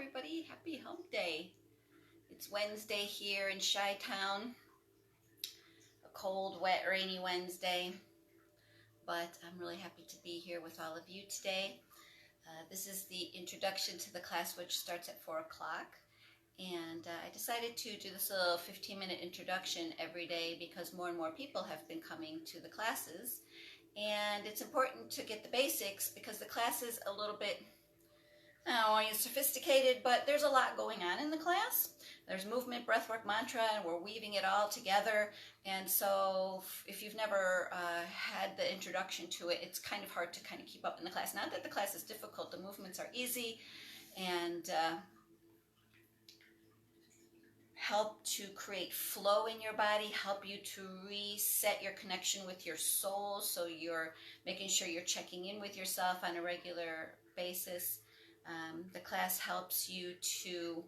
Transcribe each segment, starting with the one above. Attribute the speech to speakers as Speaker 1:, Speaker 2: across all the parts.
Speaker 1: everybody. Happy hump day. It's Wednesday here in Chi-Town. A cold, wet, rainy Wednesday. But I'm really happy to be here with all of you today. This is the introduction to the class, which starts at 4 o'clock. And I decided to do this little 15-minute introduction every day because more and more people have been coming to the classes. And it's important to get the basics because the class is a little bit, I don't know, sophisticated, but there's a lot going on in the class. There's movement, breathwork, mantra, and we're weaving it all together. And so if you've never had the introduction to it, it's kind of hard to kind of keep up in the class. Not that the class is difficult, the movements are easy and help to create flow in your body, help you to reset your connection with your soul, so you're making sure you're checking in with yourself on a regular basis. The class helps you to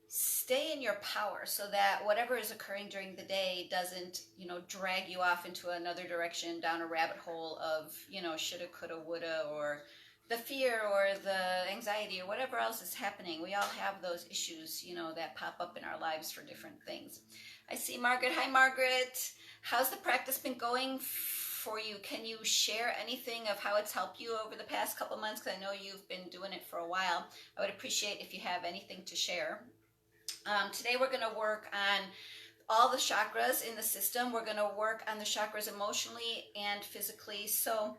Speaker 1: stay in your power so that whatever is occurring during the day doesn't, drag you off into another direction, down a rabbit hole of, shoulda, coulda, woulda, or the fear or the anxiety or whatever else is happening. We all have those issues, that pop up in our lives for different things. I see Margaret. Hi, Margaret. How's the practice been going for you? Can you share anything of how it's helped you over the past couple months? Because I know you've been doing it for a while. I would appreciate if you have anything to share. Today we're going to work on all the chakras in the system. We're going to work on the chakras emotionally and physically. So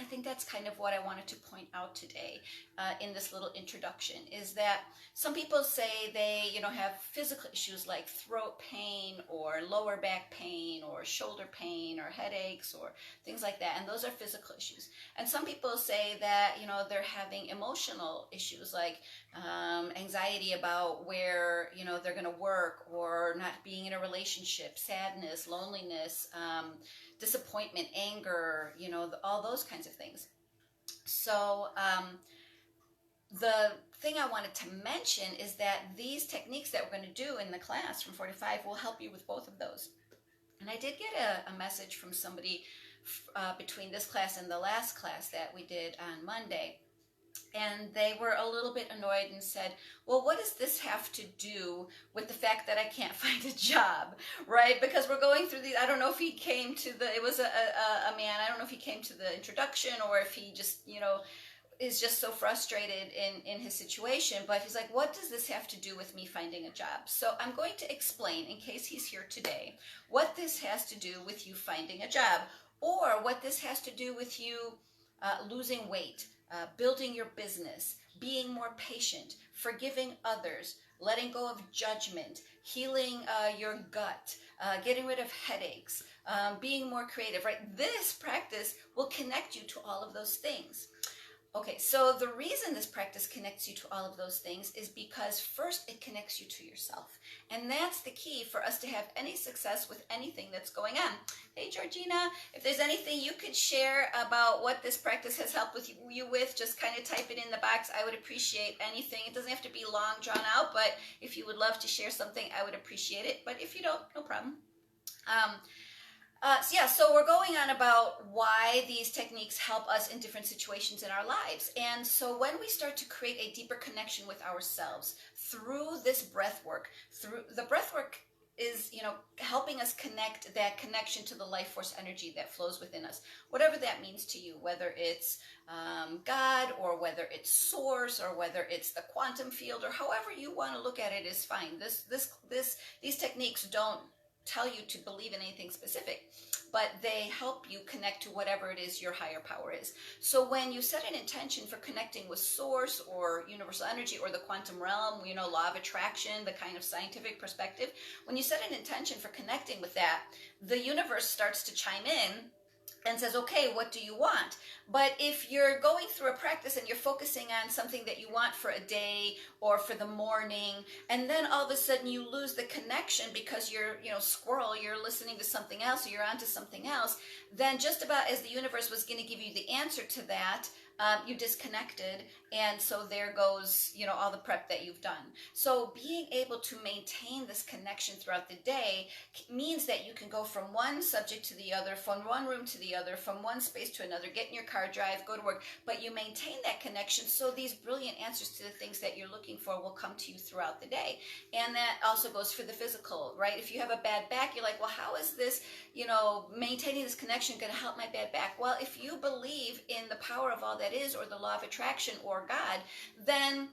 Speaker 1: I think that's kind of what I wanted to point out today in this little introduction, is that some people say they, have physical issues like throat pain or lower back pain or shoulder pain or headaches or things like that. And those are physical issues. And some people say that, they're having emotional issues like anxiety about where, they're going to work, or not being in a relationship, sadness, loneliness, disappointment, anger, all those kinds of things. So the thing I wanted to mention is that these techniques that we're going to do in the class from 4 to 5 will help you with both of those. And I did get a message from somebody between this class and the last class that we did on Monday. And they were a little bit annoyed and said, well, what does this have to do with the fact that I can't find a job, right? Because we're going through these, I don't know if he came to it was a man, I don't know if he came to the introduction or if he just, is just so frustrated in his situation. But he's like, what does this have to do with me finding a job? So I'm going to explain, in case he's here today, what this has to do with you finding a job, or what this has to do with you losing weight, building your business, being more patient, forgiving others, letting go of judgment, healing your gut, getting rid of headaches, being more creative, right? This practice will connect you to all of those things. Okay, so the reason this practice connects you to all of those things is because first it connects you to yourself. And that's the key for us to have any success with anything that's going on. Hey, Georgina, if there's anything you could share about what this practice has helped with you with, just kind of type it in the box. I would appreciate anything. It doesn't have to be long, drawn out, but if you would love to share something, I would appreciate it. But if you don't, no problem. So we're going on about why these techniques help us in different situations in our lives. And so when we start to create a deeper connection with ourselves through this breath work, through the breath work is, helping us connect that connection to the life force energy that flows within us, whatever that means to you, whether it's God, or whether it's source, or whether it's the quantum field, or however you want to look at it is fine. These techniques don't tell you to believe in anything specific, but they help you connect to whatever it is your higher power is. So when you set an intention for connecting with source or universal energy or the quantum realm, law of attraction, the kind of scientific perspective, when you set an intention for connecting with that, the universe starts to chime in and says, okay, what do you want? But if you're going through a practice and you're focusing on something that you want for a day or for the morning, and then all of a sudden you lose the connection because you're, you're listening to something else, or you're onto something else, then just about as the universe was going to give you the answer to that, you disconnected, and so there goes, all the prep that you've done. So being able to maintain this connection throughout the day means that you can go from one subject to the other, from one room to the other, from one space to another, get in your car, drive, go to work, but you maintain that connection, so these brilliant answers to the things that you're looking for will come to you throughout the day. And that also goes for the physical, right? If you have a bad back, you're like, well, how is this, maintaining this connection going to help my bad back? Well, if you believe in the power of all that is, or the law of attraction, or God, then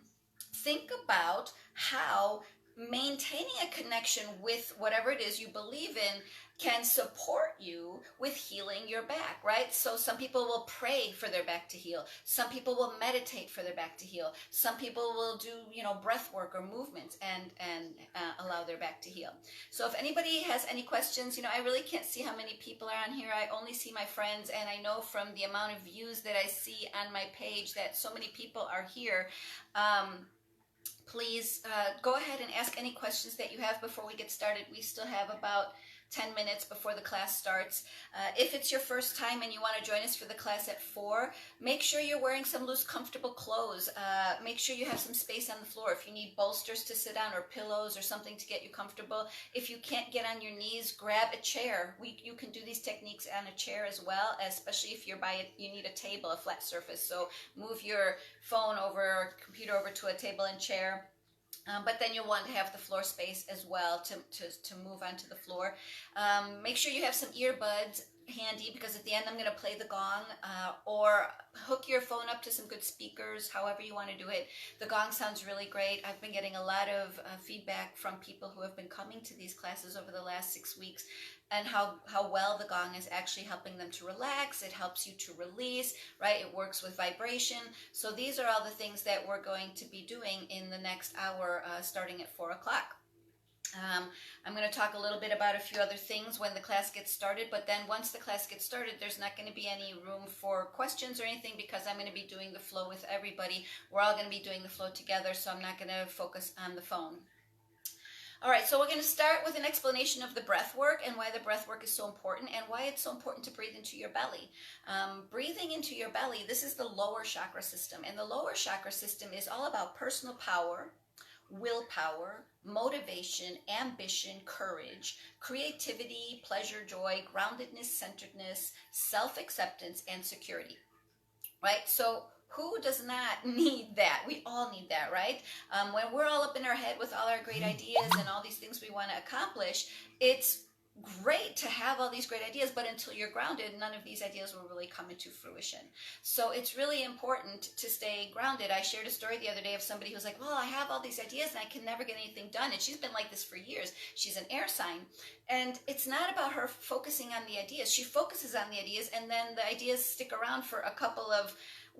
Speaker 1: think about how maintaining a connection with whatever it is you believe in can support you with healing your back, right? So some people will pray for their back to heal. Some people will meditate for their back to heal. Some people will do, breath work or movements and allow their back to heal. So if anybody has any questions, I really can't see how many people are on here. I only see my friends, and I know from the amount of views that I see on my page that so many people are here. Please go ahead and ask any questions that you have before we get started. We still have about 10 minutes before the class starts. If it's your first time and you want to join us for the class at 4, make sure you're wearing some loose, comfortable clothes. Make sure you have some space on the floor. If you need bolsters to sit on, or pillows, or something to get you comfortable. If you can't get on your knees, grab a chair. You can do these techniques on a chair as well, especially if you need a table, a flat surface. So move your phone over or computer over to a table and chair. But then you'll want to have the floor space as well to move onto the floor. Make sure you have some earbuds handy, because at the end I'm going to play the gong, or hook your phone up to some good speakers, however you want to do it. The gong sounds really great. I've been getting a lot of feedback from people who have been coming to these classes over the last 6 weeks, and how well the gong is actually helping them to relax. It helps you to release, right? It works with vibration. So these are all the things that we're going to be doing in the next hour, starting at 4 o'clock. I'm going to talk a little bit about a few other things when the class gets started, but then once the class gets started, there's not going to be any room for questions or anything, because I'm going to be doing the flow with everybody. We're all going to be doing the flow together, so I'm not going to focus on the phone. All right, so we're going to start with an explanation of the breath work and why the breath work is so important, and why it's so important to breathe into your belly. Breathing into your belly, this is the lower chakra system, and the lower chakra system is all about personal power, willpower, motivation, ambition, courage, creativity, pleasure, joy, groundedness, centeredness, self-acceptance, and security, right? So who does not need that? We all need that, right? When we're all up in our head with all our great ideas and all these things we want to accomplish, it's great to have all these great ideas, but until you're grounded, none of these ideas will really come into fruition. So it's really important to stay grounded. I shared a story the other day of somebody who's like, well, I have all these ideas and I can never get anything done. And she's been like this for years. She's an air sign. And it's not about her focusing on the ideas. She focuses on the ideas, and then the ideas stick around for a couple of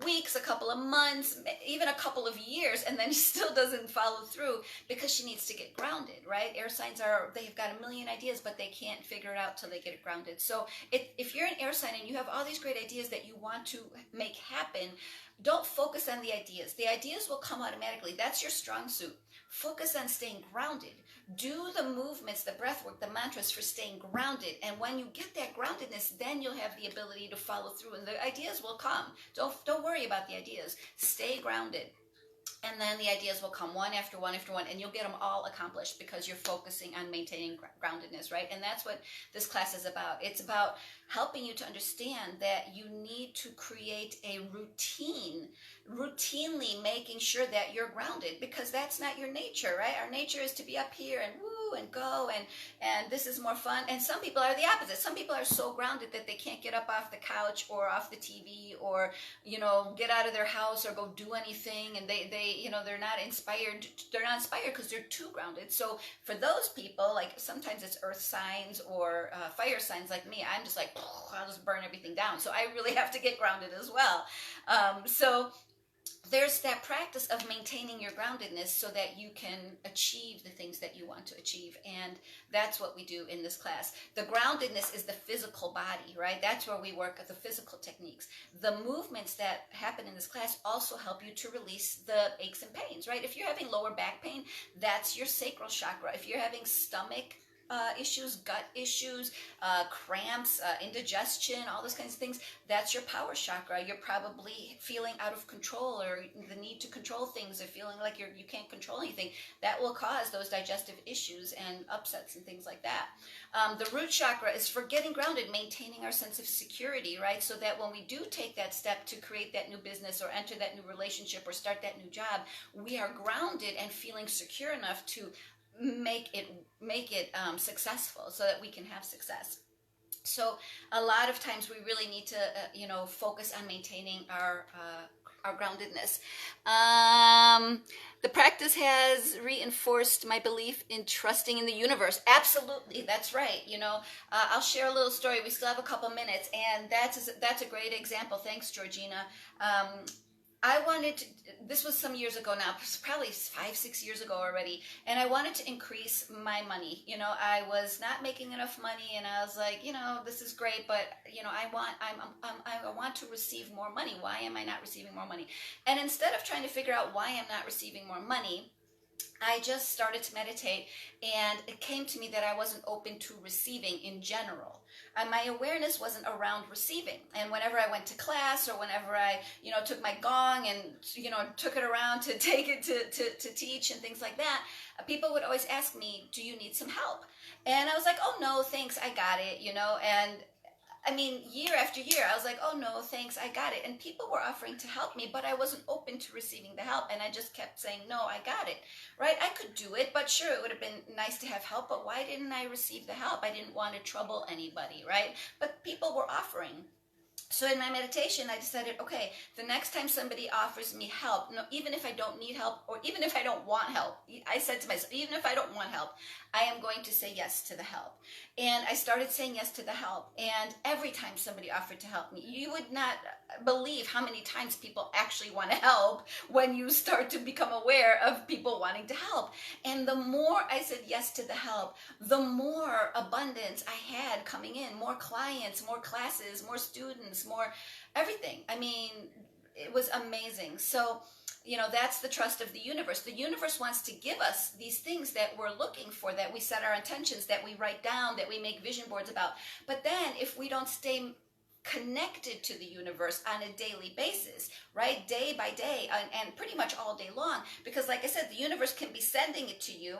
Speaker 1: weeks, a couple of months, even a couple of years, and then she still doesn't follow through, because she needs to get grounded, right? Air signs they've got a million ideas, but they can't figure it out till they get it grounded. So if you're an air sign and you have all these great ideas that you want to make happen, don't focus on the ideas. The ideas will come automatically. That's your strong suit. Focus on staying grounded. Do the movements, the breath work, the mantras for staying grounded. And when you get that groundedness, then you'll have the ability to follow through, and the ideas will come. Don't worry about the ideas. Stay grounded. And then the ideas will come one after one after one, and you'll get them all accomplished because you're focusing on maintaining groundedness, right? And that's what this class is about. It's about helping you to understand that you need to create a routine, routinely making sure that you're grounded, because that's not your nature, right? Our nature is to be up here and woo and go, and this is more fun. And some people are the opposite. Some people are so grounded that they can't get up off the couch or off the TV, or get out of their house or go do anything, and they're not inspired. They're not inspired because they're too grounded. So for those people, like sometimes it's earth signs or fire signs like me, I'm just like, I'll just burn everything down. So I really have to get grounded as well. So there's that practice of maintaining your groundedness so that you can achieve the things that you want to achieve. And that's what we do in this class. The groundedness is the physical body, right? That's where we work at the physical techniques. The movements that happen in this class also help you to release the aches and pains, right? If you're having lower back pain, that's your sacral chakra. If you're having stomach issues, gut issues, cramps, indigestion, all those kinds of things, that's your power chakra. You're probably feeling out of control, or the need to control things, or feeling like you can't control anything. That will cause those digestive issues and upsets and things like that. The root chakra is for getting grounded, maintaining our sense of security, right? So that when we do take that step to create that new business or enter that new relationship or start that new job, we are grounded and feeling secure enough to make it successful, so that we can have success. So a lot of times we really need to focus on maintaining our groundedness. The practice has reinforced my belief in trusting in the universe. Absolutely, that's right. I'll share a little story. We still have a couple minutes, and that's a great example. Thanks, Georgina. I wanted to, this was some years ago now, probably 5-6 years ago already, and I wanted to increase my money. I was not making enough money, and I was like, this is great, but I want to receive more money. Why am I not receiving more money? And instead of trying to figure out why I'm not receiving more money, I just started to meditate, and it came to me that I wasn't open to receiving in general. My awareness wasn't around receiving. And whenever I went to class, or whenever I, took my gong and, took it around to take it to teach and things like that, people would always ask me, do you need some help? And I was like, oh, no, thanks, I got it, and I mean, year after year, I was like, oh, no, thanks, I got it. And people were offering to help me, but I wasn't open to receiving the help. And I just kept saying, no, I got it, right? I could do it, but sure, it would have been nice to have help, but why didn't I receive the help? I didn't want to trouble anybody, right? But people were offering. So in my meditation, I decided, okay, the next time somebody offers me help, no, even if I don't need help, or even if I don't want help, I said to myself, even if I don't want help, I am going to say yes to the help. And I started saying yes to the help. And every time somebody offered to help me, you would not believe how many times people actually want to help when you start to become aware of people wanting to help. And the more I said yes to the help, the more abundance I had coming in, more clients, more classes, more students, more everything. I mean, it was amazing. So, that's the trust of the universe. The universe wants to give us these things that we're looking for, that we set our intentions, that we write down, that we make vision boards about. But then if we don't stay connected to the universe on a daily basis, right, day by day, and pretty much all day long, because like I said, the universe can be sending it to you,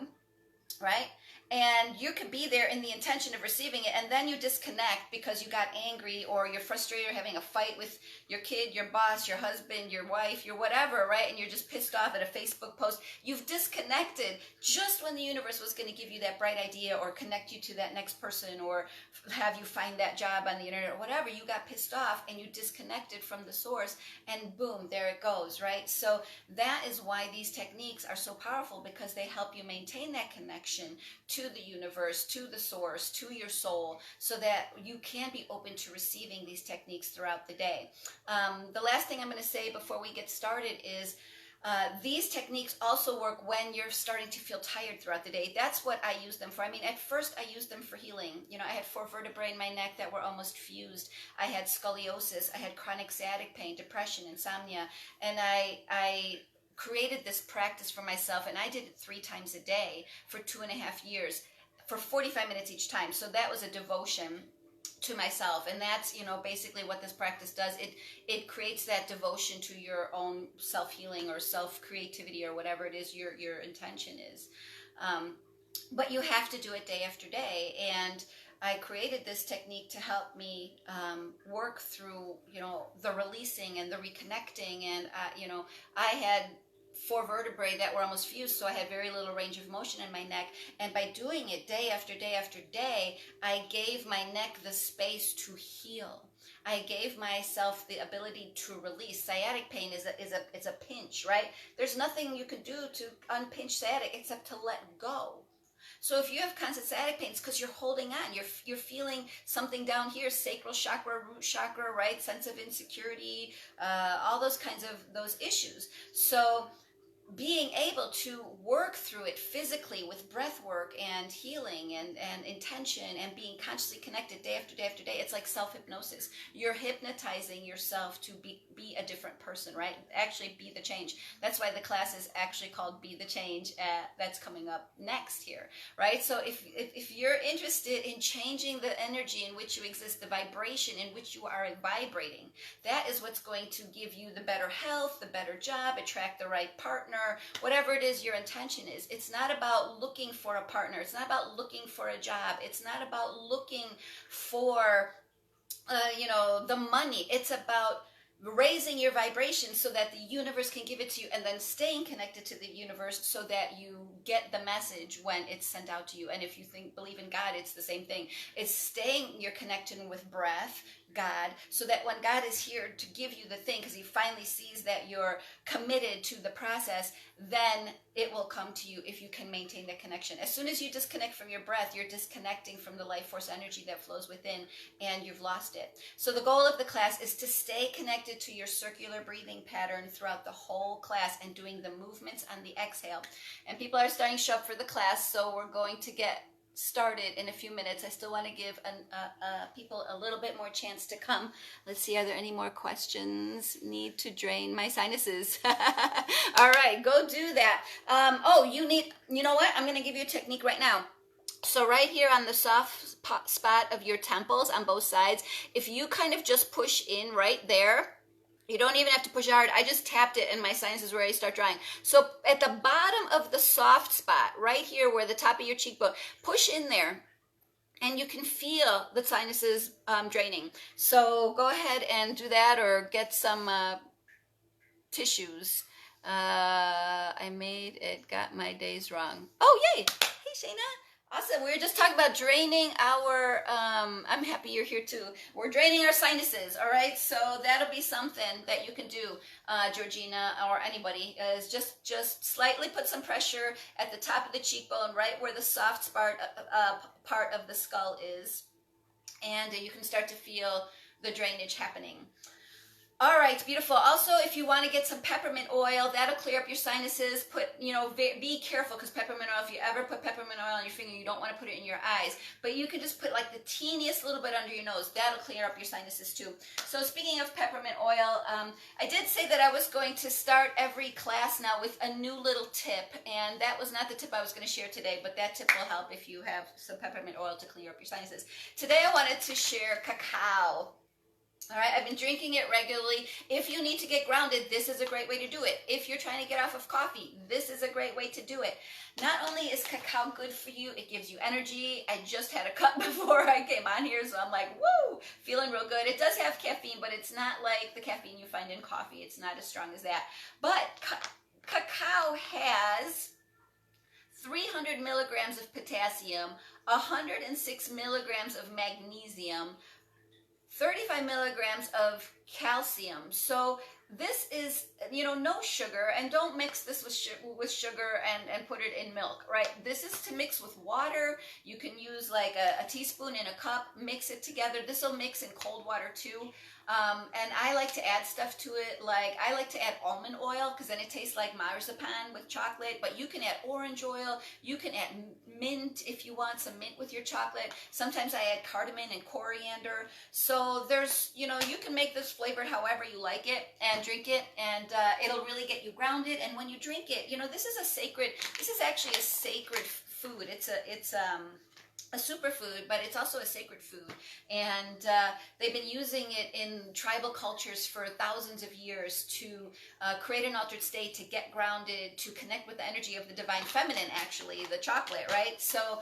Speaker 1: right? And you could be there in the intention of receiving it, and then you disconnect because you got angry, or you're frustrated, or having a fight with your kid, your boss, your husband, your wife, your whatever, right? And you're just pissed off at a Facebook post. You've disconnected just when the universe was going to give you that bright idea, or connect you to that next person, or have you find that job on the internet, or whatever. You got pissed off and you disconnected from the source, and boom, there it goes, right? So that is why these techniques are so powerful, because they help you maintain that connection to the universe, to the source, to your soul, so that you can be open to receiving these techniques throughout the day. The last thing I'm going to say before we get started is these techniques also work when you're starting to feel tired throughout the day. That's what I use them for. I mean, at first I used them for healing. I had 4 vertebrae in my neck that were almost fused. I had scoliosis. I had chronic sciatic pain, depression, insomnia, and I created this practice for myself, and I did it 3 times a day for 2.5 years for 45 minutes each time. So that was a devotion to myself, and that's basically what this practice does. It creates that devotion to your own self-healing or self-creativity, or whatever it is your intention is. But you have to do it day after day, and I created this technique to help me work through the releasing and the reconnecting. And I had 4 vertebrae that were almost fused, so I had very little range of motion in my neck. And by doing it day after day after day, I gave my neck the space to heal. I gave myself the ability to release. Sciatic pain is a pinch, right? There's nothing you can do to unpinch sciatic except to let go. So if you have constant sciatic pains, because you're holding on, you're feeling something down here, sacral chakra, root chakra, right? Sense of insecurity, all those kinds of those issues. So being able to work through it physically with breath work and healing and intention and being consciously connected day after day after day. It's like self-hypnosis. You're hypnotizing yourself to be a different person, right? Actually be the change. That's why the class is actually called Be the Change. That's coming up next here, right? So if you're interested in changing the energy in which you exist, the vibration in which you are vibrating, that is what's going to give you the better health, the better job, attract the right partner, whatever it is your intention is. It's not about looking for a partner. It's not about looking for a job. It's not about looking for, the money. It's about raising your vibration so that the universe can give it to you, and then staying connected to the universe so that you get the message when it's sent out to you. And if you believe in God, it's the same thing. It's you're connected with breath, God, so that when God is here to give you the thing, because he finally sees that you're committed to the process, then it will come to you if you can maintain the connection. As soon as you disconnect from your breath, you're disconnecting from the life force energy that flows within, and you've lost it. So the goal of the class is to stay connected to your circular breathing pattern throughout the whole class and doing the movements on the exhale. And people are starting to show up for the class, so we're going to get started in a few minutes. I still want to give people a little bit more chance to come. Let's see, are there any more questions? Need to drain my sinuses. All right, go do that. You know what? I'm going to give you a technique right now. So right here on the soft spot of your temples on both sides, if you kind of just push in right there, you don't even have to push hard. I just tapped it and my sinuses were already start drying. So at the bottom of the soft spot, right here where the top of your cheekbone, push in there and you can feel the sinuses draining. So go ahead and do that, or get some tissues. Got my days wrong. Oh, yay. Hey, Shayna. Awesome. We were just talking about draining our, I'm happy you're here too. We're draining our sinuses, all right? So that'll be something that you can do, Georgina, or anybody, is just slightly put some pressure at the top of the cheekbone, right where the soft part of the skull is, and you can start to feel the drainage happening. All right, beautiful. Also, if you want to get some peppermint oil, that'll clear up your sinuses. Be careful, because peppermint oil, if you ever put peppermint oil on your finger, you don't want to put it in your eyes. But you can just put like the teeniest little bit under your nose. That'll clear up your sinuses too. So speaking of peppermint oil, I did say that I was going to start every class now with a new little tip. And that was not the tip I was going to share today, but that tip will help if you have some peppermint oil to clear up your sinuses. Today I wanted to share cacao. All right, I've been drinking it regularly. If you need to get grounded, this is a great way to do it. If you're trying to get off of coffee, this is a great way to do it. Not only is cacao good for you, it gives you energy. I just had a cup before I came on here, so I'm like, woo, feeling real good. It does have caffeine, but it's not like the caffeine you find in coffee. It's not as strong as that. But cacao has 300 milligrams of potassium, 106 milligrams of magnesium, 35 milligrams of calcium. So this is, no sugar, and don't mix this with sugar and put it in milk, right? This is to mix with water. You can use like a teaspoon in a cup, mix it together. This will mix in cold water too. And I like to add stuff to it, like I like to add almond oil, because then it tastes like marzipan with chocolate. But you can add orange oil, you can add mint if you want some mint with your chocolate. Sometimes I add cardamom and coriander. So there's, you can make this flavored however you like it and drink it, and it'll really get you grounded. And when you drink it, this is actually a sacred food. It's a superfood, but it's also a sacred food. And they've been using it in tribal cultures for thousands of years to create an altered state, to get grounded, to connect with the energy of the divine feminine, actually, the chocolate, right? So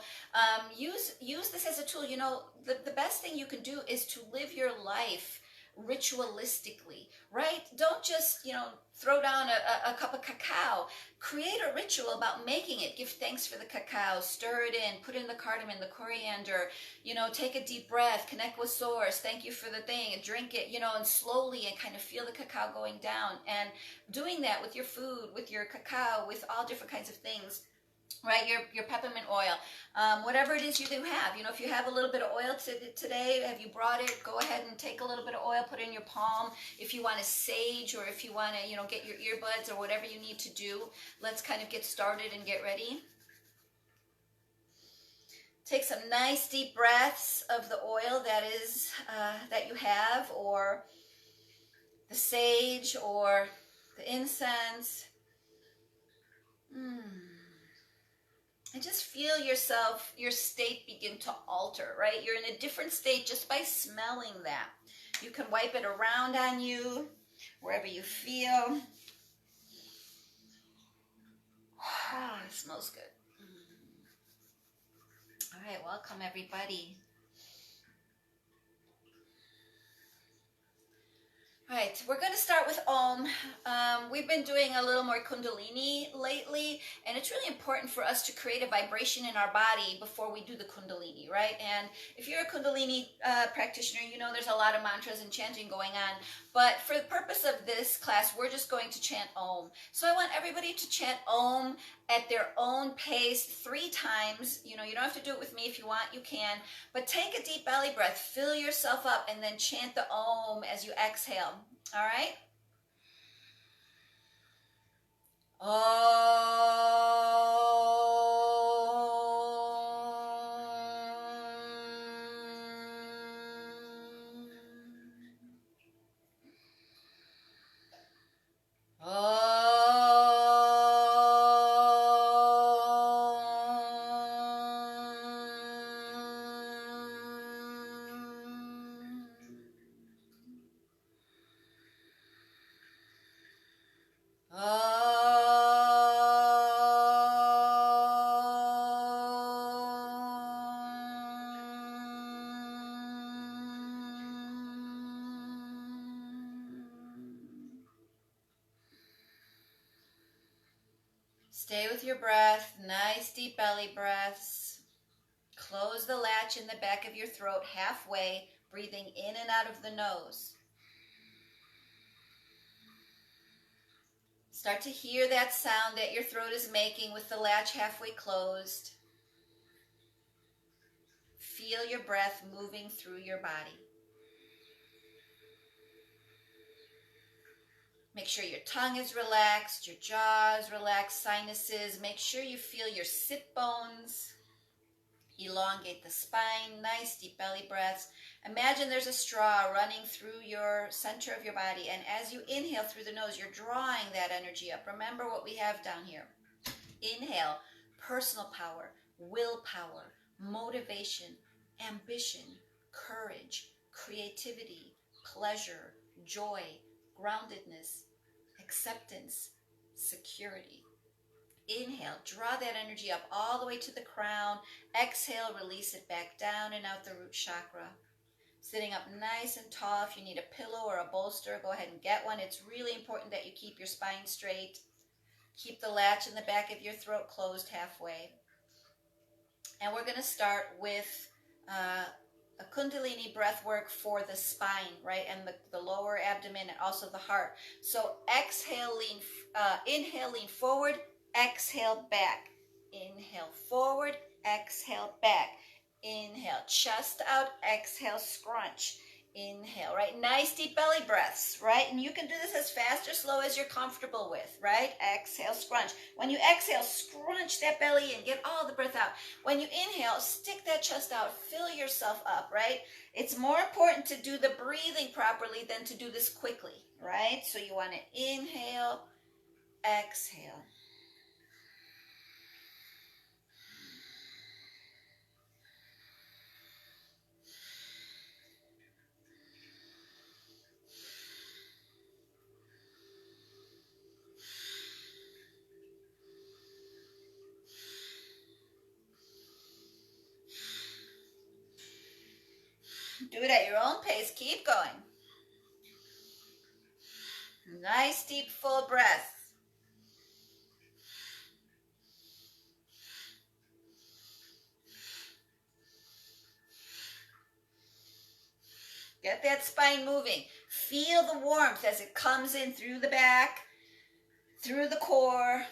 Speaker 1: use this as a tool. The best thing you can do is to live your life ritualistically, right? Don't just, throw down a cup of cacao. Create a ritual about making it. Give thanks for the cacao, stir it in, put in the cardamom, the coriander, take a deep breath, connect with source, thank you for the thing, and drink it, and slowly, and kind of feel the cacao going down. And doing that with your food, with your cacao, with all different kinds of things, right? Your peppermint oil, whatever it is you do have. If you have a little bit of oil today, have you brought it? Go ahead and take a little bit of oil, put it in your palm. If you want to sage, or if you want to, get your earbuds or whatever you need to do, let's kind of get started and get ready. Take some nice deep breaths of the oil that you have, or the sage, or the incense. And just feel your state begin to alter, right? You're in a different state just by smelling that. You can wipe it around on you, wherever you feel. It smells good. All right, welcome everybody. All right, we're going to start with Om. We've been doing a little more Kundalini lately, and it's really important for us to create a vibration in our body before we do the Kundalini, right? And if you're a Kundalini practitioner, there's a lot of mantras and chanting going on. But for the purpose of this class, we're just going to chant Om. So I want everybody to chant Om at their own pace 3 times. You don't have to do it with me. If you want, you can. But take a deep belly breath, fill yourself up, and then chant the Om as you exhale. All right? Stay with your breath. Nice deep belly breaths. Close the latch in the back of your throat halfway, breathing in and out of the nose. Start to hear that sound that your throat is making with the latch halfway closed. Feel your breath moving through your body. Make sure your tongue is relaxed, your jaw is relaxed, sinuses. Make sure you feel your sit bones. Elongate the spine, nice deep belly breaths. Imagine there's a straw running through your center of your body, and as you inhale through the nose, you're drawing that energy up. Remember what we have down here. Inhale, personal power, willpower, motivation, ambition, courage, creativity, pleasure, joy, groundedness, acceptance, security. Inhale, draw that energy up all the way to the crown. Exhale, release it back down and out the root chakra. Sitting up nice and tall. If you need a pillow or a bolster, go ahead and get one. It's really important that you keep your spine straight. Keep the latch in the back of your throat closed halfway. And we're going to start with a Kundalini breath work for the spine, right? And the lower abdomen and also the heart. So inhale, lean forward. Exhale, back. Inhale, forward. Exhale, back. Inhale, chest out. Exhale, scrunch. Inhale, right? Nice deep belly breaths, right? And you can do this as fast or slow as you're comfortable with, right? Exhale, scrunch. When you exhale, scrunch that belly in. Get all the breath out. When you inhale, stick that chest out. Fill yourself up, right? It's more important to do the breathing properly than to do this quickly, right? So you want to inhale, exhale. Do it at your own pace. Keep going. Nice, deep, full breath. Get that spine moving. Feel the warmth as it comes in through the back, through the core.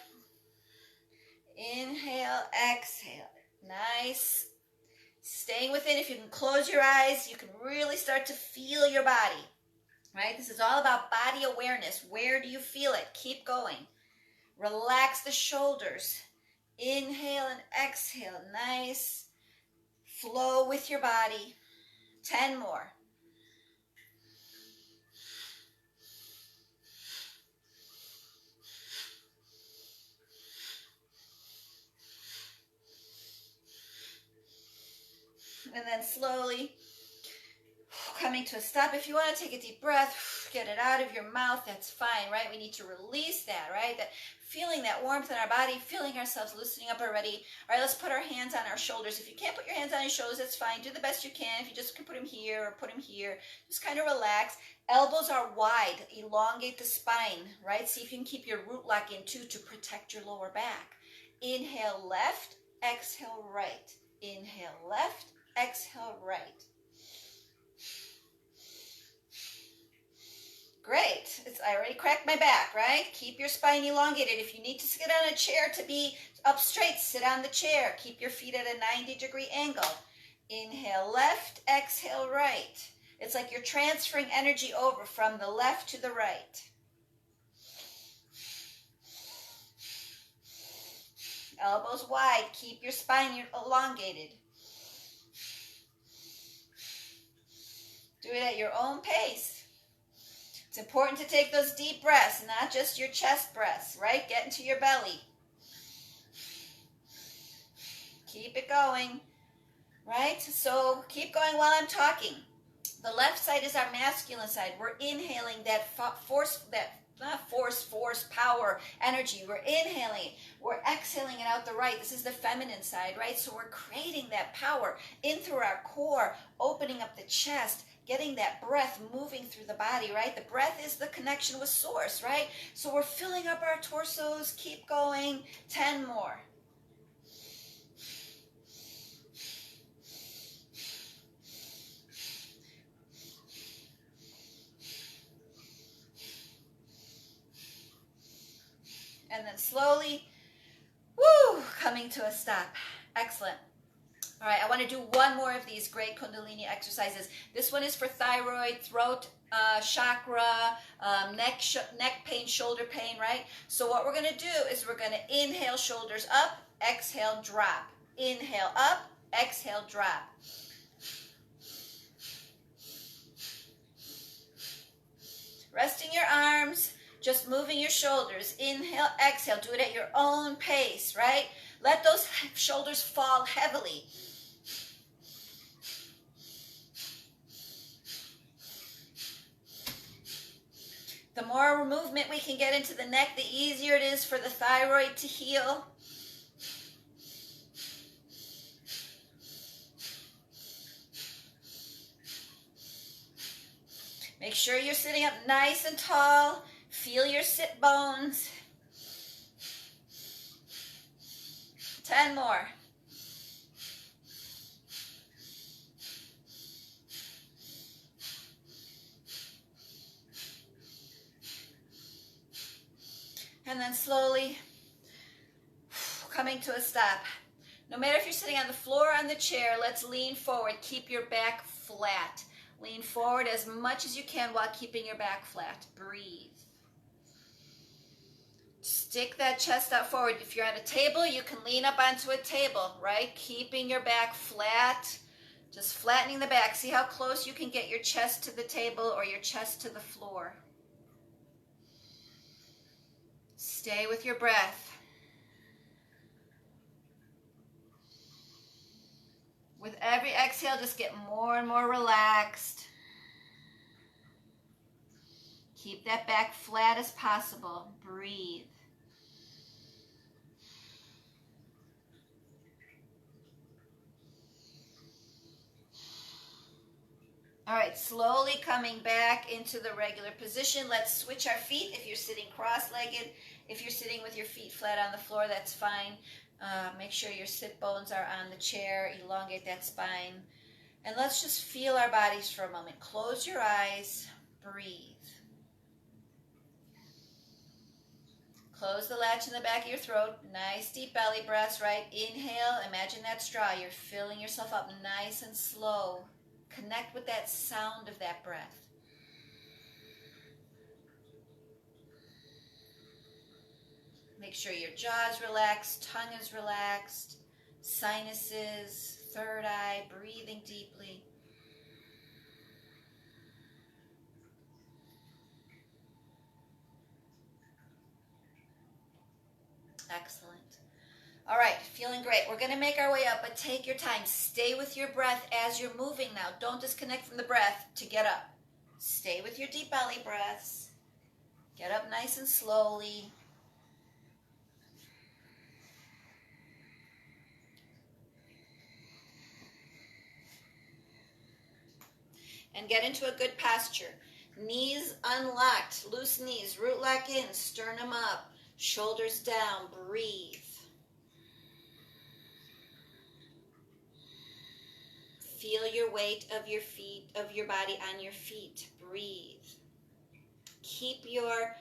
Speaker 1: Inhale, exhale. Nice. Staying within. If you can close your eyes, you can really start to feel your body. Right? This is all about body awareness. Where do you feel it? Keep going. Relax the shoulders. Inhale and exhale. Nice. Flow with your body. 10 more. And then slowly coming to a stop. If you want to take a deep breath, get it out of your mouth, that's fine, right? We need to release that, right? That feeling that warmth in our body, feeling ourselves loosening up already. All right, let's put our hands on our shoulders. If you can't put your hands on your shoulders, that's fine. Do the best you can. If you just can put them here or put them here, just kind of relax. Elbows are wide. Elongate the spine, right? See if you can keep your root lock in too to protect your lower back. Inhale left, exhale right. Inhale left, exhale right. Great. I already cracked my back, right? Keep your spine elongated. If you need to sit on a chair to be up straight, sit on the chair. Keep your feet at a 90-degree angle. Inhale left, exhale right. It's like you're transferring energy over from the left to the right. Elbows wide. Keep your spine elongated. Do it at your own pace. It's important to take those deep breaths, not just your chest breaths, right? Get into your belly. Keep it going, right? So keep going while I'm talking. The left side is our masculine side. We're inhaling that force, power, energy. We're inhaling. We're exhaling it out the right. This is the feminine side, right? So we're creating that power in through our core, opening up the chest, getting that breath moving through the body, right? The breath is the connection with source, right? So we're filling up our torsos. Keep going. 10 more. And then slowly, coming to a stop. Excellent. All right, I want to do one more of these great Kundalini exercises. This one is for thyroid, throat, chakra, neck pain, shoulder pain, right? So what we're going to do is we're going to inhale, shoulders up, exhale, drop. Inhale up, exhale, drop. Resting your arms, just moving your shoulders. Inhale, exhale. Do it at your own pace, right? Let those shoulders fall heavily. The more movement we can get into the neck, the easier it is for the thyroid to heal. Make sure you're sitting up nice and tall. Feel your sit bones. 10 more. And then slowly coming to a stop. No matter if you're sitting on the floor or on the chair, let's lean forward. Keep your back flat. Lean forward as much as you can while keeping your back flat. Breathe. Stick that chest out forward. If you're at a table, you can lean up onto a table, right? Keeping your back flat. Just flattening the back. See how close you can get your chest to the table or your chest to the floor. Stay with your breath. With every exhale, just get more and more relaxed. Keep that back flat as possible. Breathe. All right, slowly coming back into the regular position. Let's switch our feet. If you're sitting cross-legged, if you're sitting with your feet flat on the floor, that's fine. Make sure your sit bones are on the chair. Elongate that spine. And let's just feel our bodies for a moment. Close your eyes. Breathe. Close the latch in the back of your throat. Nice deep belly breaths, right? Inhale, imagine that straw. You're filling yourself up nice and slow. Connect with that sound of that breath. Make sure your jaw is relaxed, tongue is relaxed, sinuses, third eye, breathing deeply. Excellent. All right, feeling great. We're going to make our way up, but take your time. Stay with your breath as you're moving now. Don't disconnect from the breath to get up. Stay with your deep belly breaths. Get up nice and slowly. And get into a good posture. Knees unlocked, loose knees, root lock in, sternum up, shoulders down, breathe. Feel your weight of your feet, of your body on your feet. Breathe. Keep your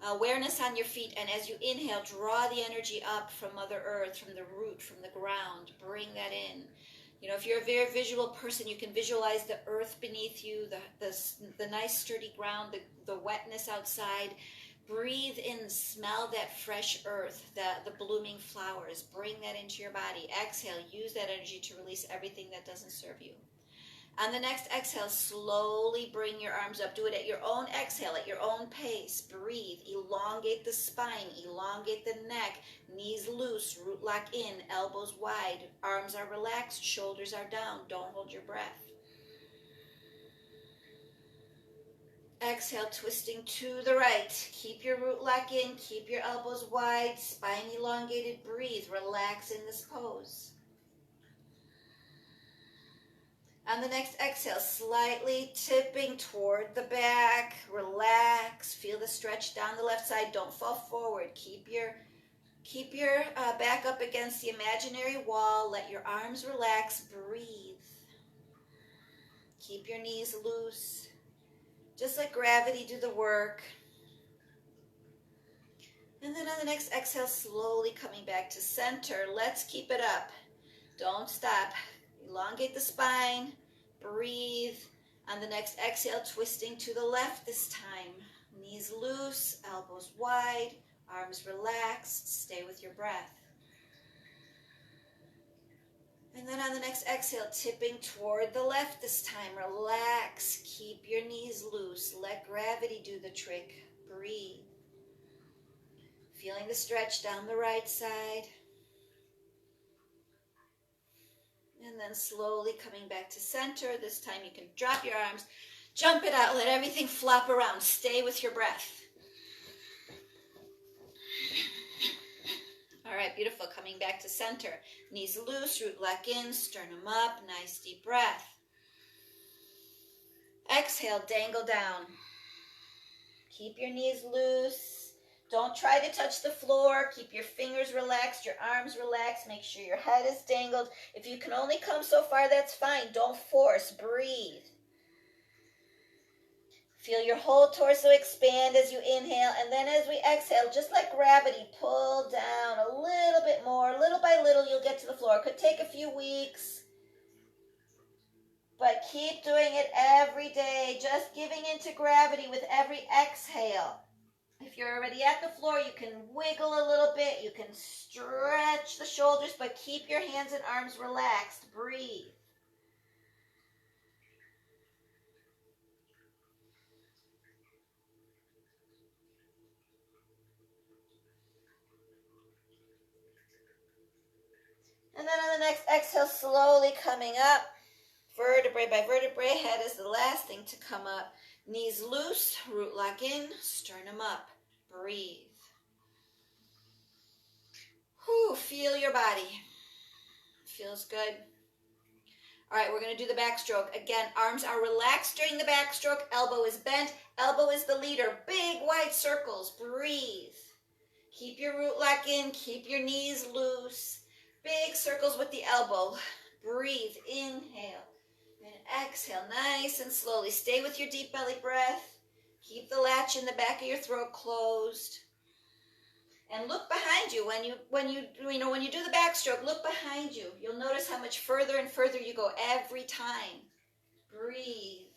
Speaker 1: awareness on your feet, and as you inhale, draw the energy up from Mother Earth, from the root, from the ground. Bring that in. You know, if you're a very visual person, you can visualize the earth beneath you, the nice sturdy ground, the wetness outside. Breathe in, smell that fresh earth, the blooming flowers. Bring that into your body. Exhale, use that energy to release everything that doesn't serve you. On the next exhale, slowly bring your arms up. Do it at your own exhale, at your own pace. Breathe, elongate the spine, elongate the neck, knees loose, root lock in, elbows wide, arms are relaxed, shoulders are down. Don't hold your breath. Exhale, twisting to the right. Keep your root lock in, keep your elbows wide, spine elongated. Breathe, relax in this pose. On the next exhale, slightly tipping toward the back. Relax. Feel the stretch down the left side. Don't fall forward. Keep your back up against the imaginary wall. Let your arms relax. Breathe. Keep your knees loose. Just let gravity do the work. And then on the next exhale, slowly coming back to center. Let's keep it up. Don't stop. Elongate the spine. Breathe. On the next exhale, twisting to the left this time. Knees loose, elbows wide, arms relaxed. Stay with your breath. And then on the next exhale, tipping toward the left this time. Relax. Keep your knees loose. Let gravity do the trick. Breathe. Feeling the stretch down the right side. And then slowly coming back to center. This time you can drop your arms, jump it out, let everything flop around. Stay with your breath. All right, beautiful. Coming back to center. Knees loose, root lock in, sternum up. Nice deep breath. Exhale, dangle down. Keep your knees loose. Don't try to touch the floor. Keep your fingers relaxed, your arms relaxed. Make sure your head is dangled. If you can only come so far, that's fine. Don't force. Breathe. Feel your whole torso expand as you inhale, and then as we exhale, just let gravity pull down a little bit more. Little by little, you'll get to the floor. It could take a few weeks, but keep doing it every day, just giving into gravity with every exhale. If you're already at the floor, you can wiggle a little bit. You can stretch the shoulders, but keep your hands and arms relaxed. Breathe. And then on the next exhale, slowly coming up. Vertebrae by vertebrae, head is the last thing to come up. Knees loose, root lock in, sternum up. Breathe. Whew, feel your body. Feels good. All right, we're going to do the backstroke. Again, arms are relaxed during the backstroke. Elbow is bent. Elbow is the leader. Big wide circles. Breathe. Keep your root lock in. Keep your knees loose. Big circles with the elbow. Breathe. Inhale. And exhale, nice and slowly. Stay with your deep belly breath. Keep the latch in the back of your throat closed. And look behind you when you do the backstroke. Look behind you. You'll notice how much further and further you go every time. Breathe.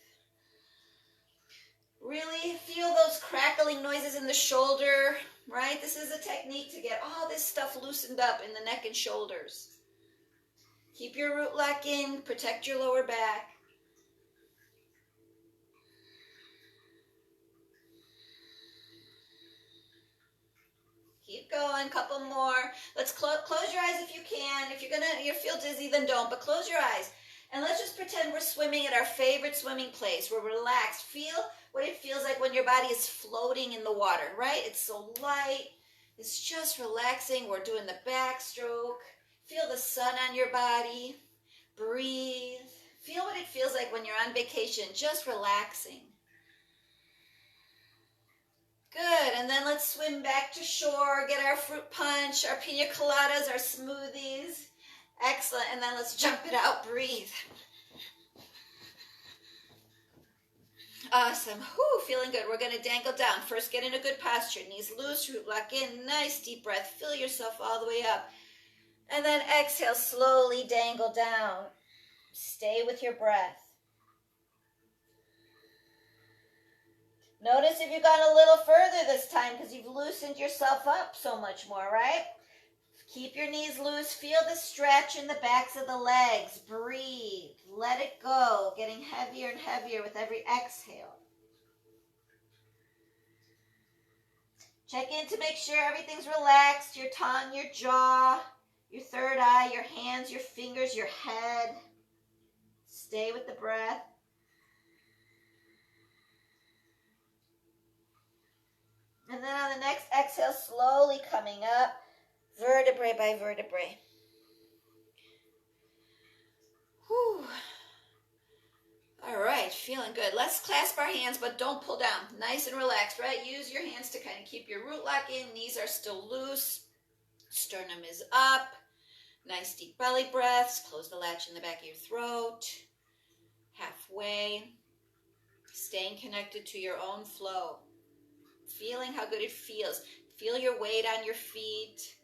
Speaker 1: Really feel those crackling noises in the shoulder, right? This is a technique to get all this stuff loosened up in the neck and shoulders. Keep your root lock in, protect your lower back. Keep going, couple more. Let's close your eyes if you can. If you feel dizzy, then don't, but close your eyes. And let's just pretend we're swimming at our favorite swimming place. We're relaxed. Feel what it feels like when your body is floating in the water, right? It's so light. It's just relaxing. We're doing the backstroke. Feel the sun on your body. Breathe. Feel what it feels like when you're on vacation, just relaxing. Good, and then let's swim back to shore, get our fruit punch, our pina coladas, our smoothies. Excellent, and then let's jump it out, breathe. Awesome, whew, feeling good. We're gonna dangle down. First, get in a good posture, knees loose, root lock in, nice deep breath. Fill yourself all the way up. And then exhale, slowly dangle down. Stay with your breath. Notice if you've gone a little further this time because you've loosened yourself up so much more, right? Keep your knees loose. Feel the stretch in the backs of the legs. Breathe. Let it go. Getting heavier and heavier with every exhale. Check in to make sure everything's relaxed. Your tongue, your jaw, your third eye, your hands, your fingers, your head. Stay with the breath. And then on the next exhale, slowly coming up, vertebrae by vertebrae. Whew. All right, feeling good. Let's clasp our hands, but don't pull down. Nice and relaxed, right? Use your hands to kind of keep your root lock in. Knees are still loose. Sternum is up. Nice deep belly breaths. Close the latch in the back of your throat. Halfway. Staying connected to your own flow. Feeling how good it feels. Feel your weight on your feet.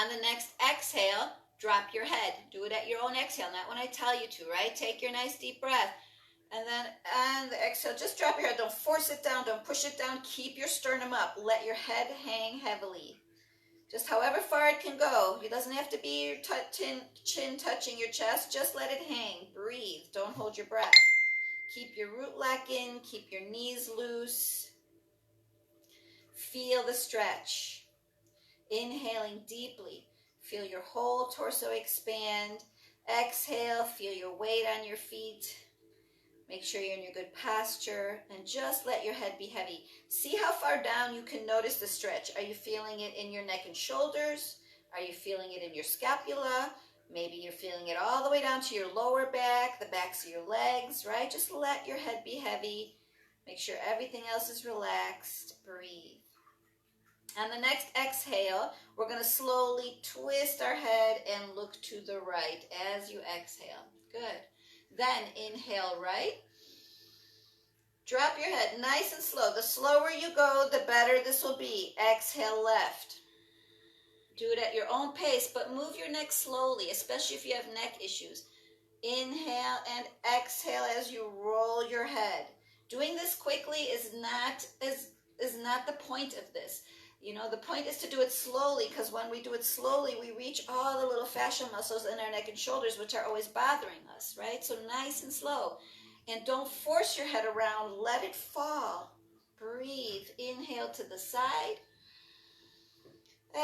Speaker 1: On the next exhale, drop your head. Do it at your own exhale, not when I tell you to, right? Take your nice deep breath. And then on the exhale, just drop your head. Don't force it down. Don't push it down. Keep your sternum up. Let your head hang heavily. Just however far it can go. It doesn't have to be your chin touching your chest. Just let it hang. Breathe. Don't hold your breath. Keep your root lock in. Keep your knees loose. Feel the stretch. Inhaling deeply. Feel your whole torso expand. Exhale. Feel your weight on your feet. Make sure you're in your good posture and just let your head be heavy. See how far down you can notice the stretch. Are you feeling it in your neck and shoulders? Are you feeling it in your scapula? Maybe you're feeling it all the way down to your lower back, the backs of your legs, right? Just let your head be heavy. Make sure everything else is relaxed. Breathe. On the next exhale, we're going to slowly twist our head and look to the right as you exhale. Good. Then inhale right. Drop your head nice and slow. The slower you go, the better this will be. Exhale left. Do it at your own pace, but move your neck slowly, especially if you have neck issues. Inhale and exhale as you roll your head. Doing this quickly is not the point of this. You know, the point is to do it slowly, because when we do it slowly, we reach all the little fascial muscles in our neck and shoulders, which are always bothering us, right? So nice and slow. And don't force your head around. Let it fall. Breathe. Inhale to the side.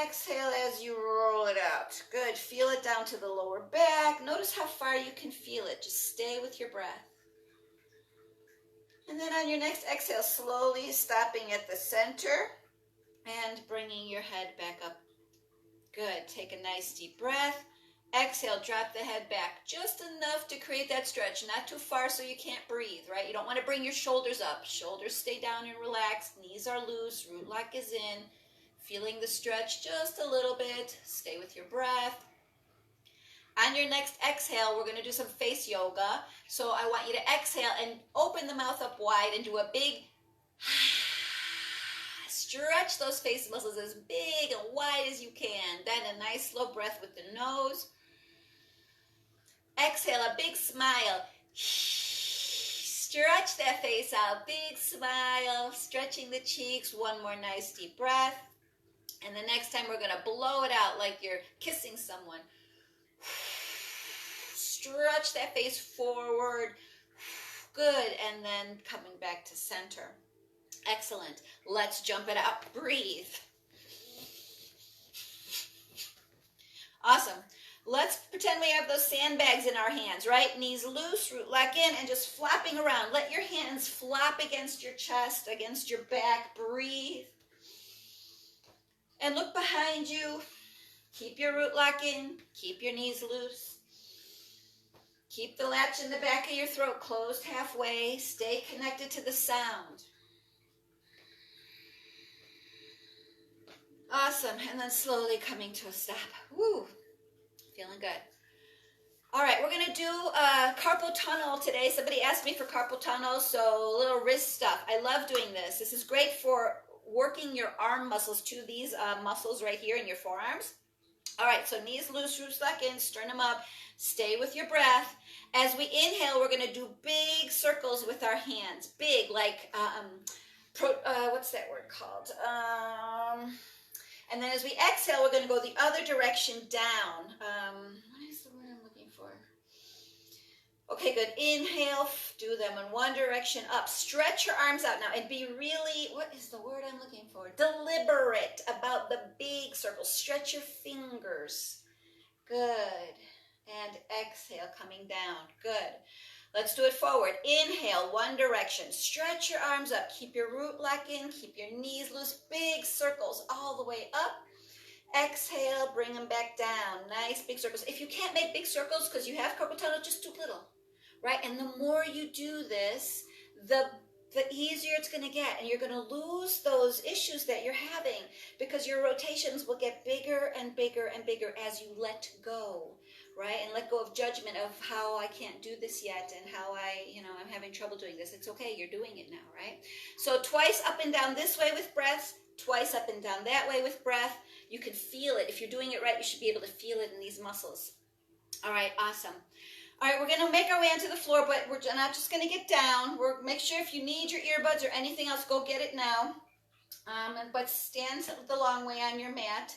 Speaker 1: Exhale as you roll it out. Good. Feel it down to the lower back. Notice how far you can feel it. Just stay with your breath. And then on your next exhale, slowly stopping at the center and bringing your head back up. Good. Take a nice deep breath. Exhale, drop the head back just enough to create that stretch, not too far so you can't breathe, right? You don't want to bring your shoulders up. Shoulders stay down and relaxed. Knees are loose. Root lock is in. Feeling the stretch just a little bit. Stay with your breath. On your next exhale, we're going to do some face yoga. So I want you to exhale and open the mouth up wide and do a big stretch those face muscles as big and wide as you can. Then a nice slow breath with the nose. Exhale, a big smile. Stretch that face out, big smile, stretching the cheeks. One more nice deep breath. And the next time we're going to blow it out like you're kissing someone. Stretch that face forward. Good. And then coming back to center. Excellent. Let's jump it out. Breathe. Awesome. Let's pretend we have those sandbags in our hands, right? Knees loose, root lock in, and just flopping around. Let your hands flop against your chest, against your back. Breathe. And look behind you. Keep your root lock in. Keep your knees loose. Keep the latch in the back of your throat closed halfway. Stay connected to the sound. Awesome. And then slowly coming to a stop. Woo. Feeling good. All right, we're going to do carpal tunnel today. Somebody asked me for carpal tunnel, so a little wrist stuff. I love doing this. This is great for working your arm muscles too. These muscles right here in your forearms. All right, so knees loose, roots lock in, sternum up. Stay with your breath. As we inhale, we're going to do big circles with our hands. Big, like, what's that word called? And then as we exhale, we're going to go the other direction down. What is the word I'm looking for? Okay, good. Inhale, do them in one direction up. Stretch your arms out now and be really, what is the word I'm looking for? Deliberate about the big circles. Stretch your fingers. Good. And exhale, coming down. Good. Let's do it forward. Inhale, one direction. Stretch your arms up. Keep your root lock in. Keep your knees loose. Big circles all the way up. Exhale, bring them back down. Nice big circles. If you can't make big circles because you have carpal tunnel, just do little, right? And the more you do this, the easier it's going to get. And you're going to lose those issues that you're having because your rotations will get bigger and bigger and bigger as you let go. Right? And let go of judgment of how I can't do this yet and how I'm having trouble doing this. It's okay. You're doing it now, right? So twice up and down this way with breath, twice up and down that way with breath. You can feel it. If you're doing it right, you should be able to feel it in these muscles. All right, awesome. All right, we're going to make our way onto the floor, but we're not just going to get down. Make sure if you need your earbuds or anything else, go get it now. But stand the long way on your mat.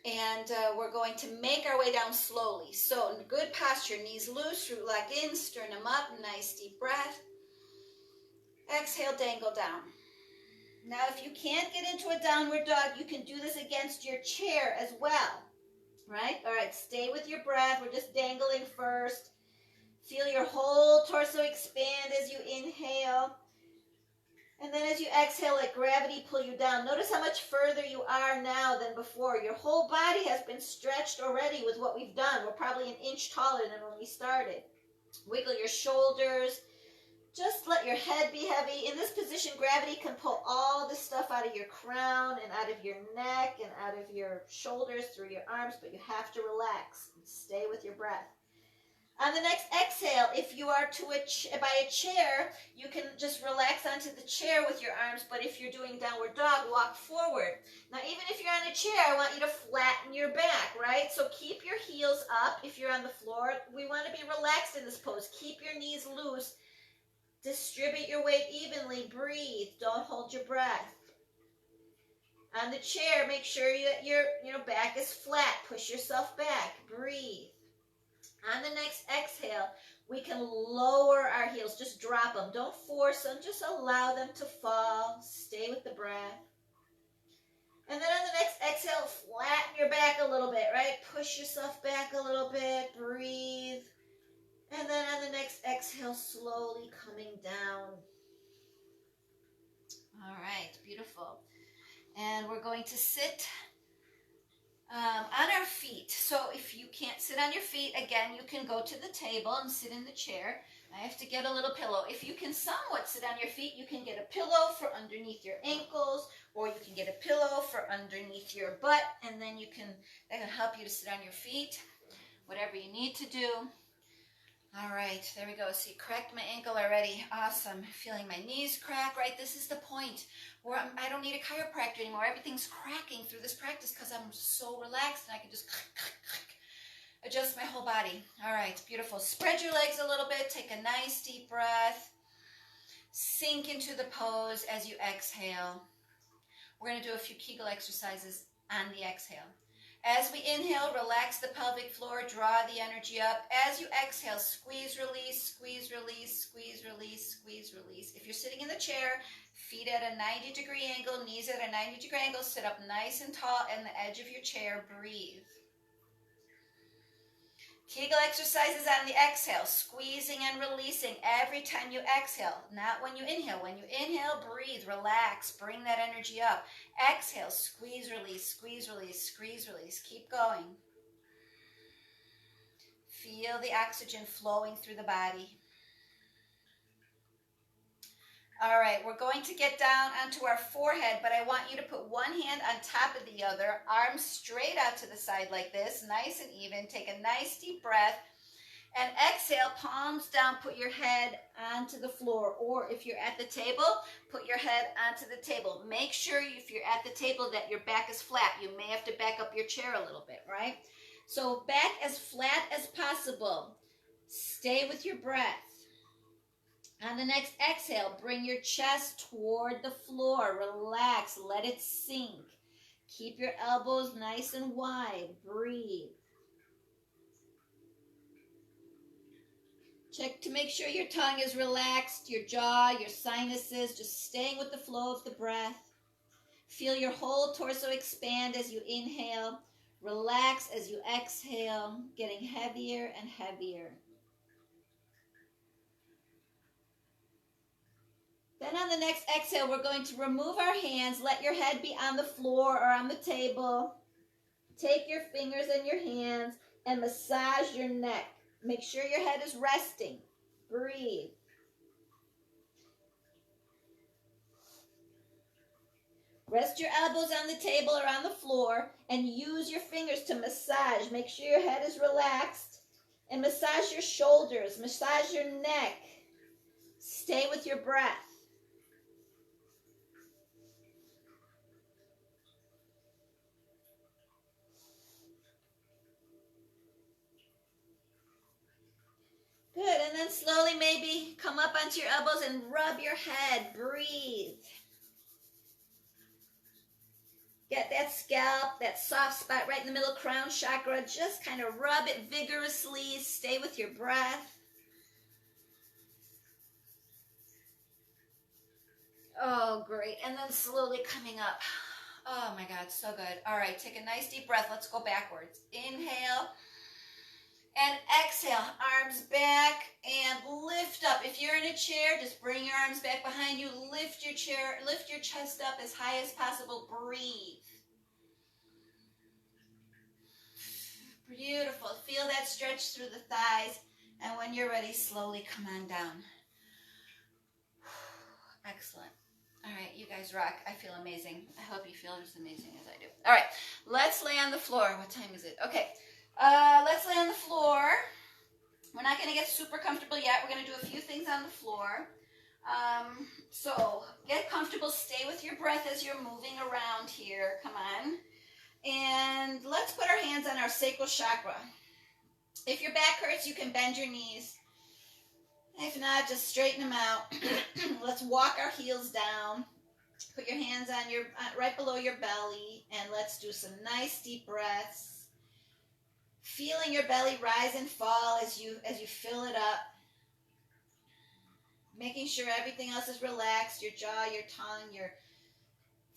Speaker 1: And we're going to make our way down slowly. So good posture, knees loose, root lock in, sternum up, nice deep breath. Exhale, dangle down. Now if you can't get into a downward dog, you can do this against your chair as well, right? All right, stay with your breath. We're just dangling first. Feel your whole torso expand as you inhale. And then as you exhale, let gravity pull you down. Notice how much further you are now than before. Your whole body has been stretched already with what we've done. We're probably an inch taller than when we started. Wiggle your shoulders. Just let your head be heavy. In this position, gravity can pull all this stuff out of your crown and out of your neck and out of your shoulders through your arms, but you have to relax and stay with your breath. On the next exhale, if you are by a chair, you can just relax onto the chair with your arms, but if you're doing downward dog, walk forward. Now, even if you're on a chair, I want you to flatten your back, right? So keep your heels up if you're on the floor. We want to be relaxed in this pose. Keep your knees loose. Distribute your weight evenly. Breathe. Don't hold your breath. On the chair, make sure that your back is flat. Push yourself back. Breathe. On the next exhale, we can lower our heels. Just drop them. Don't force them. Just allow them to fall. Stay with the breath. And then on the next exhale, flatten your back a little bit, right? Push yourself back a little bit. Breathe. And then on the next exhale, slowly coming down. All right, beautiful. And we're going to sit on our feet. So if you can't sit on your feet, again, you can go to the table and sit in the chair. I have to get a little pillow. If you can somewhat sit on your feet, you can get a pillow for underneath your ankles, or you can get a pillow for underneath your butt, and then that can help you to sit on your feet. whatever you need to do. All right, there we go. See, cracked my ankle already. Awesome. Feeling my knees crack, right? This is the point where I don't need a chiropractor anymore. Everything's cracking through this practice because I'm so relaxed and I can just adjust my whole body. All right, beautiful. Spread your legs a little bit. Take a nice deep breath. Sink into the pose as you exhale. We're going to do a few Kegel exercises on the exhale. As we inhale, relax the pelvic floor, draw the energy up. As you exhale, squeeze, release, squeeze, release, squeeze, release, squeeze, release. If you're sitting in the chair, feet at a 90-degree angle, knees at a 90-degree angle, sit up nice and tall on the edge of your chair, breathe. Kegel exercises on the exhale, squeezing and releasing every time you exhale, not when you inhale. When you inhale, breathe, relax, bring that energy up. Exhale, squeeze, release, squeeze, release, squeeze, release. Keep going. Feel the oxygen flowing through the body. All right, we're going to get down onto our forehead, but I want you to put one hand on top of the other, arms straight out to the side like this, nice and even. Take a nice deep breath and exhale, palms down, put your head onto the floor, or if you're at the table, put your head onto the table. Make sure if you're at the table that your back is flat. You may have to back up your chair a little bit, right? So back as flat as possible. Stay with your breath. On the next exhale, bring your chest toward the floor. Relax, let it sink. Keep your elbows nice and wide. Breathe. Check to make sure your tongue is relaxed, your jaw, your sinuses, just staying with the flow of the breath. Feel your whole torso expand as you inhale. Relax as you exhale, getting heavier and heavier. Then on the next exhale, we're going to remove our hands. Let your head be on the floor or on the table. Take your fingers and your hands and massage your neck. Make sure your head is resting. Breathe. Rest your elbows on the table or on the floor and use your fingers to massage. Make sure your head is relaxed and massage your shoulders, massage your neck. Stay with your breath. Good, and then slowly maybe come up onto your elbows and rub your head. Breathe. Get that scalp, that soft spot right in the middle, crown chakra. Just kind of rub it vigorously. Stay with your breath. Oh, great. And then slowly coming up. Oh my God, so good. All right, take a nice deep breath. Let's go backwards. Inhale. And exhale, arms back and lift up. If you're in a chair, just bring your arms back behind you. Lift your chair, lift your chest up as high as possible. Breathe. Beautiful. Feel that stretch through the thighs. And when you're ready, slowly come on down. Excellent. All right, you guys rock. I feel amazing. I hope you feel as amazing as I do. All right, let's lay on the floor. What time is it? Okay. Let's lay on the floor. We're not going to get super comfortable yet. We're going to do a few things on the floor. So get comfortable. Stay with your breath as you're moving around here. Come on. And let's put our hands on our sacral chakra. If your back hurts, you can bend your knees. If not, just straighten them out. Let's walk our heels down. Put your hands on your right below your belly. And let's do some nice deep breaths. Feeling your belly rise and fall as you fill it up. Making sure everything else is relaxed. Your jaw, your tongue, your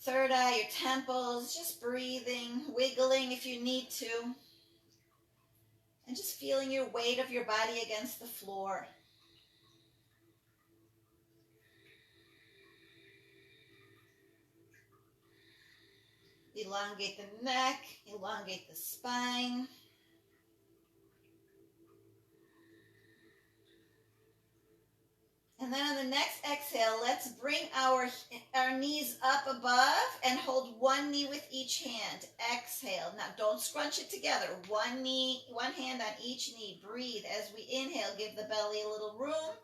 Speaker 1: third eye, your temples. Just breathing, wiggling if you need to. And just feeling your weight of your body against the floor. Elongate the neck, elongate the spine. And then on the next exhale, let's bring our knees up above and hold one knee with each hand. Exhale. Now don't scrunch it together. One knee, one hand on each knee. Breathe. As we inhale, give the belly a little room.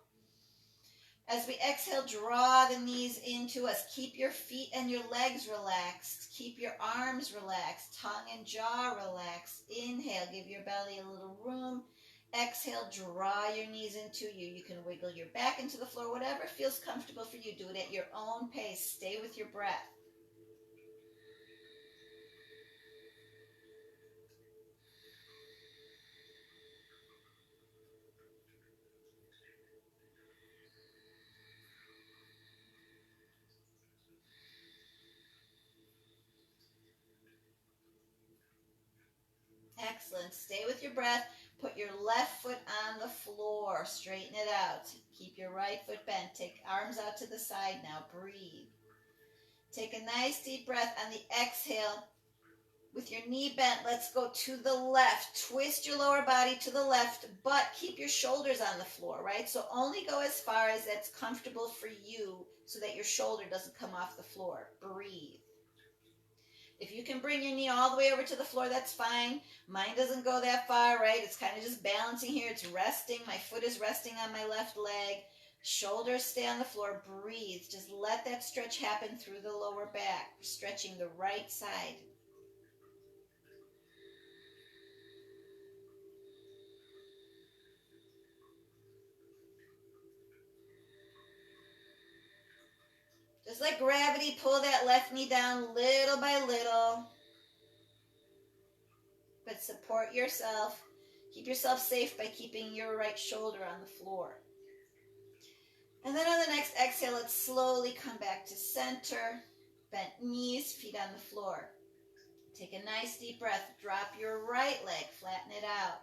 Speaker 1: As we exhale, draw the knees into us. Keep your feet and your legs relaxed. Keep your arms relaxed. Tongue and jaw relaxed. Inhale, give your belly a little room. Exhale, draw your knees into you. You can wiggle your back into the floor, whatever feels comfortable for you. Do it at your own pace. Stay with your breath. Excellent. Stay with your breath. Put your left foot on the floor. Straighten it out. Keep your right foot bent. Take arms out to the side now. Breathe. Take a nice deep breath on the exhale. With your knee bent, let's go to the left. Twist your lower body to the left, but keep your shoulders on the floor, right? So only go as far as that's comfortable for you so that your shoulder doesn't come off the floor. Breathe. If you can bring your knee all the way over to the floor, that's fine. Mine doesn't go that far, right? It's kind of just balancing here. It's resting. My foot is resting on my left leg. Shoulders stay on the floor. Breathe. Just let that stretch happen through the lower back. Stretching the right side. Just like gravity, pull that left knee down little by little. But support yourself. Keep yourself safe by keeping your right shoulder on the floor. And then on the next exhale, let's slowly come back to center. Bent knees, feet on the floor. Take a nice deep breath. Drop your right leg, flatten it out.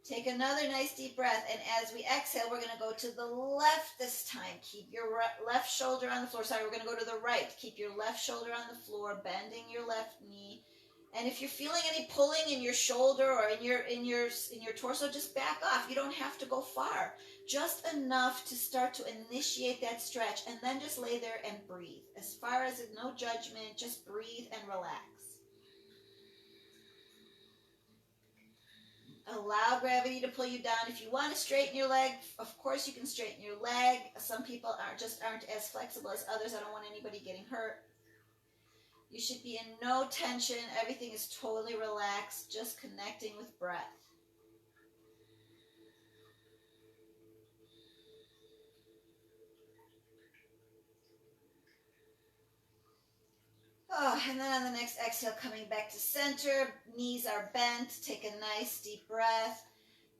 Speaker 1: Take another nice deep breath, and as we exhale, we're going to go to the left this time. Keep your left shoulder on the floor. Sorry, we're going to go to the right. Keep your left shoulder on the floor, bending your left knee. And if you're feeling any pulling in your shoulder or in your torso, just back off. You don't have to go far. Just enough to start to initiate that stretch, and then just lay there and breathe. As far as no judgment, just breathe and relax. Allow gravity to pull you down. If you want to straighten your leg, of course you can straighten your leg. Some people aren't as flexible as others. I don't want anybody getting hurt. You should be in no tension. Everything is totally relaxed, just connecting with breath. Oh, and then on the next exhale, coming back to center, knees are bent. Take a nice deep breath.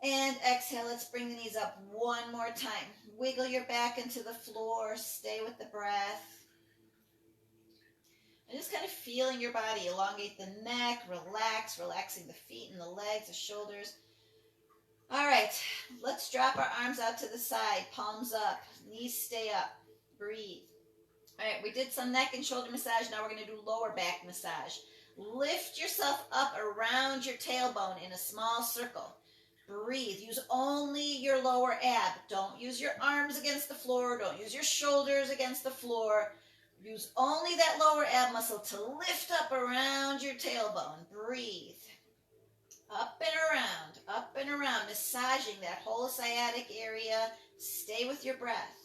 Speaker 1: And exhale, let's bring the knees up one more time. Wiggle your back into the floor. Stay with the breath. And just kind of feeling your body. Elongate the neck, relax, relaxing the feet and the legs, the shoulders. All right, let's drop our arms out to the side, palms up, knees stay up. Breathe. All right, we did some neck and shoulder massage. Now we're going to do lower back massage. Lift yourself up around your tailbone in a small circle. Breathe. Use only your lower ab. Don't use your arms against the floor. Don't use your shoulders against the floor. Use only that lower ab muscle to lift up around your tailbone. Breathe. Up and around, massaging that whole sciatic area. Stay with your breath.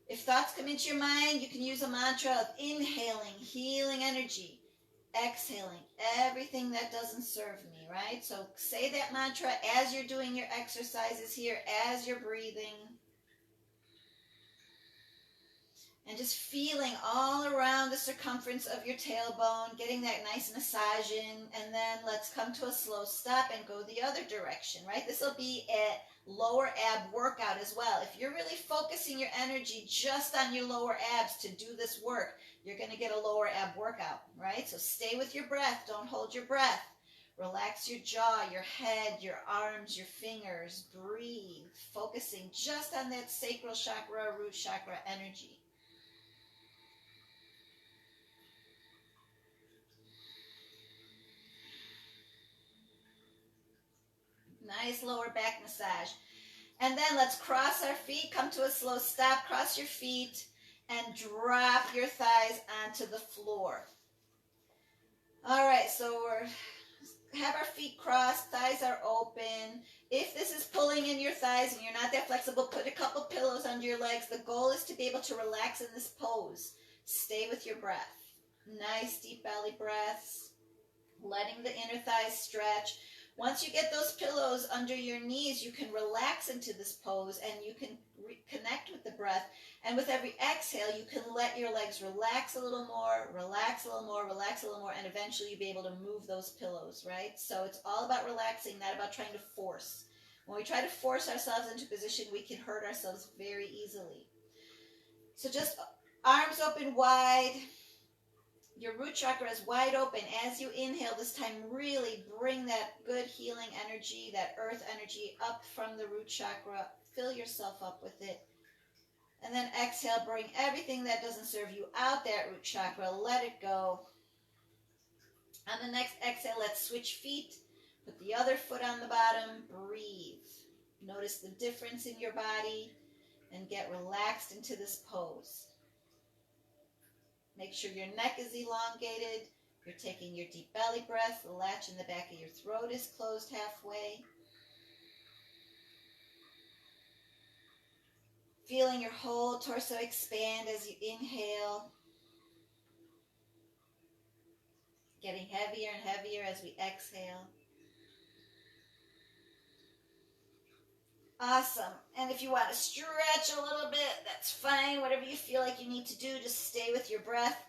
Speaker 1: If thoughts come into your mind, you can use a mantra of inhaling, healing energy, exhaling everything that doesn't serve me, right? So say that mantra as you're doing your exercises here, as you're breathing. And just feeling all around the circumference of your tailbone, getting that nice massage in, and then let's come to a slow stop and go the other direction, right? This will be a lower ab workout as well. If you're really focusing your energy just on your lower abs to do this work, you're going to get a lower ab workout, right? So stay with your breath. Don't hold your breath. Relax your jaw, your head, your arms, your fingers. Breathe, focusing just on that sacral chakra, root chakra energy. Nice lower back massage. And then let's cross our feet, come to a slow stop, cross your feet, and drop your thighs onto the floor. All right, so we have our feet crossed, thighs are open. If this is pulling in your thighs and you're not that flexible, put a couple pillows under your legs. The goal is to be able to relax in this pose. Stay with your breath. Nice deep belly breaths, letting the inner thighs stretch. Once you get those pillows under your knees, you can relax into this pose and you can connect with the breath. And with every exhale, you can let your legs relax a little more, relax a little more, relax a little more, and eventually you'll be able to move those pillows, right? So it's all about relaxing, not about trying to force. When we try to force ourselves into position, we can hurt ourselves very easily. So just arms open wide. Your root chakra is wide open. As you inhale this time, really bring that good healing energy, that earth energy up from the root chakra. Fill yourself up with it. And then exhale, bring everything that doesn't serve you out that root chakra. Let it go. On the next exhale, let's switch feet. Put the other foot on the bottom. Breathe. Notice the difference in your body and get relaxed into this pose. Make sure your neck is elongated. You're taking your deep belly breath. The latch in the back of your throat is closed halfway. Feeling your whole torso expand as you inhale. Getting heavier and heavier as we exhale. Awesome. And if you want to stretch a little bit, that's fine. Whatever you feel like you need to do, just stay with your breath.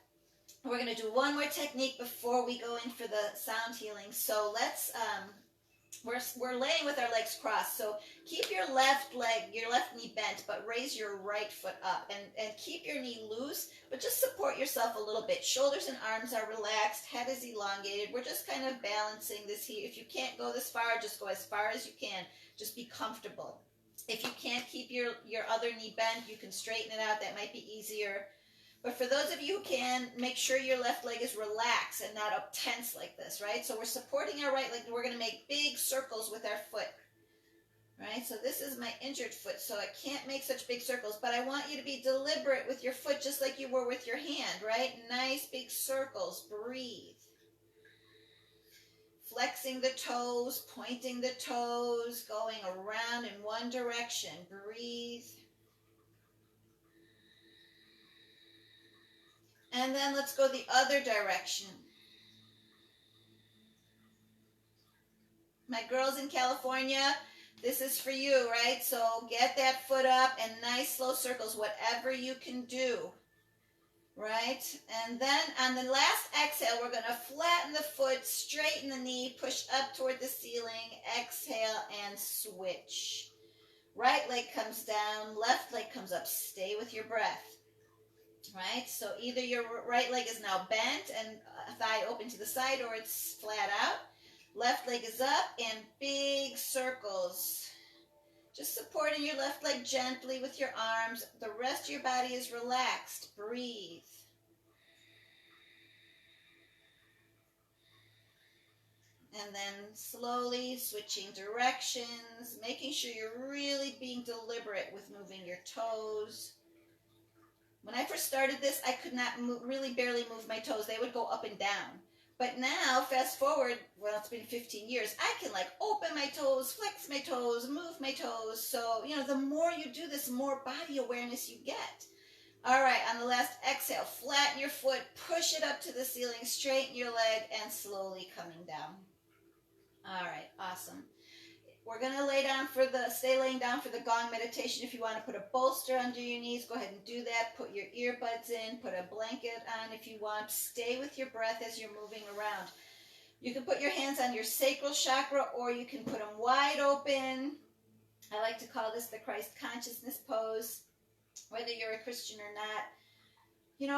Speaker 1: We're going to do one more technique before we go in for the sound healing. So let's, we're laying with our legs crossed. So keep your left leg, your left knee bent, but raise your right foot up. And keep your knee loose, but just support yourself a little bit. Shoulders and arms are relaxed. Head is elongated. We're just kind of balancing this here. If you can't go this far, just go as far as you can. Just be comfortable. If you can't keep your other knee bent, you can straighten it out. That might be easier. But for those of you who can, make sure your left leg is relaxed and not up tense like this, right? So we're supporting our right leg. We're going to make big circles with our foot, right? So this is my injured foot, so I can't make such big circles. But I want you to be deliberate with your foot just like you were with your hand, right? Nice big circles. Breathe. Flexing the toes, pointing the toes, going around in one direction. Breathe. And then let's go the other direction. My girls in California, this is for you, right? So get that foot up and nice slow circles, whatever you can do, right? And then on the last exhale, we're going to flatten the foot, straighten the knee, push up toward the ceiling, exhale, and switch. Right leg comes down, left leg comes up. Stay with your breath. Right, so either your right leg is now bent and thigh open to the side, or it's flat out. Left leg is up and big circles. Just supporting your left leg gently with your arms. The rest of your body is relaxed. Breathe. And then slowly switching directions, making sure you're really being deliberate with moving your toes. When I first started this, I could not really barely move my toes. They would go up and down. But now, fast forward, well, it's been 15 years, I can like open my toes, flex my toes, move my toes. So, the more you do this, more body awareness you get. All right, on the last exhale, flatten your foot, push it up to the ceiling, straighten your leg, and slowly coming down. All right, awesome. We're going to stay laying down for the gong meditation. If you want to put a bolster under your knees, go ahead and do that. Put your earbuds in, put a blanket on if you want. Stay with your breath as you're moving around. You can put your hands on your sacral chakra, or you can put them wide open. I like to call this the Christ consciousness pose, whether you're a Christian or not.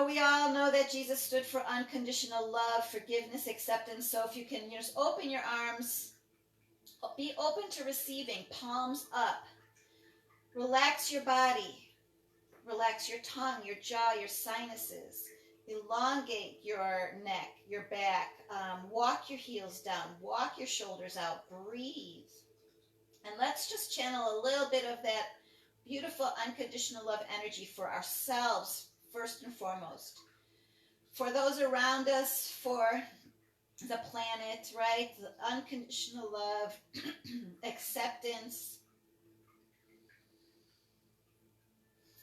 Speaker 1: We all know that Jesus stood for unconditional love, forgiveness, acceptance. So if you can just open your arms, be open to receiving, palms up. Relax your body. Relax your tongue, your jaw, your sinuses. Elongate your neck, your back. Walk your heels down. Walk your shoulders out. Breathe. And let's just channel a little bit of that beautiful unconditional love energy for ourselves, first and foremost. For those around us, for the planet, right? The unconditional love, acceptance,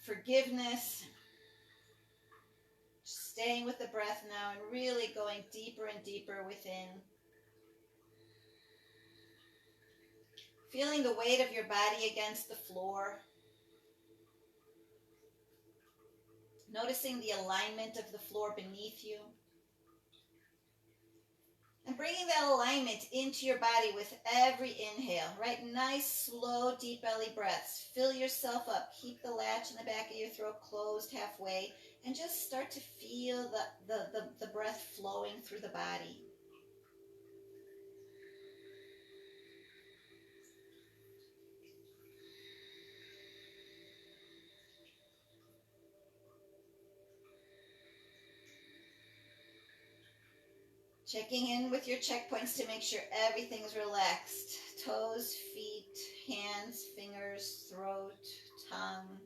Speaker 1: forgiveness. Staying with the breath now and really going deeper and deeper within. Feeling the weight of your body against the floor. Noticing the alignment of the floor beneath you. And bringing that alignment into your body with every inhale, right? Nice, slow, deep belly breaths. Fill yourself up. Keep the latch in the back of your throat closed halfway. And just start to feel the breath flowing through the body. Checking in with your checkpoints to make sure everything is relaxed. Toes, feet, hands, fingers, throat, tongue,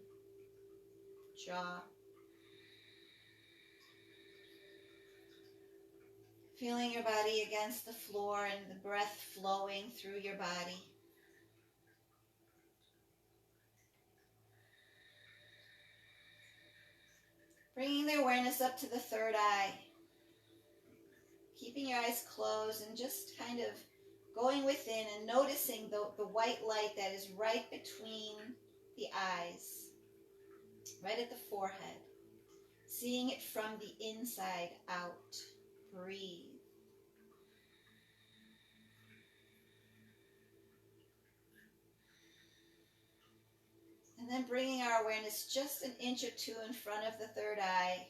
Speaker 1: jaw. Feeling your body against the floor and the breath flowing through your body. Bringing the awareness up to the third eye. Keeping your eyes closed and just kind of going within and noticing the white light that is right between the eyes, right at the forehead. Seeing it from the inside out. Breathe. And then bringing our awareness just an inch or two in front of the third eye.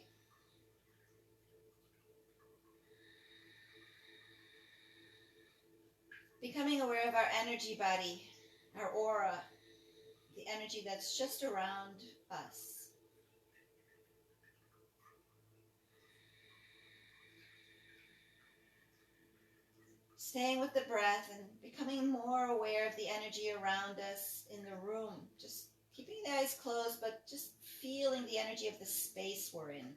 Speaker 1: Becoming aware of our energy body, our aura, the energy that's just around us. Staying with the breath and becoming more aware of the energy around us in the room. Just keeping the eyes closed, but just feeling the energy of the space we're in.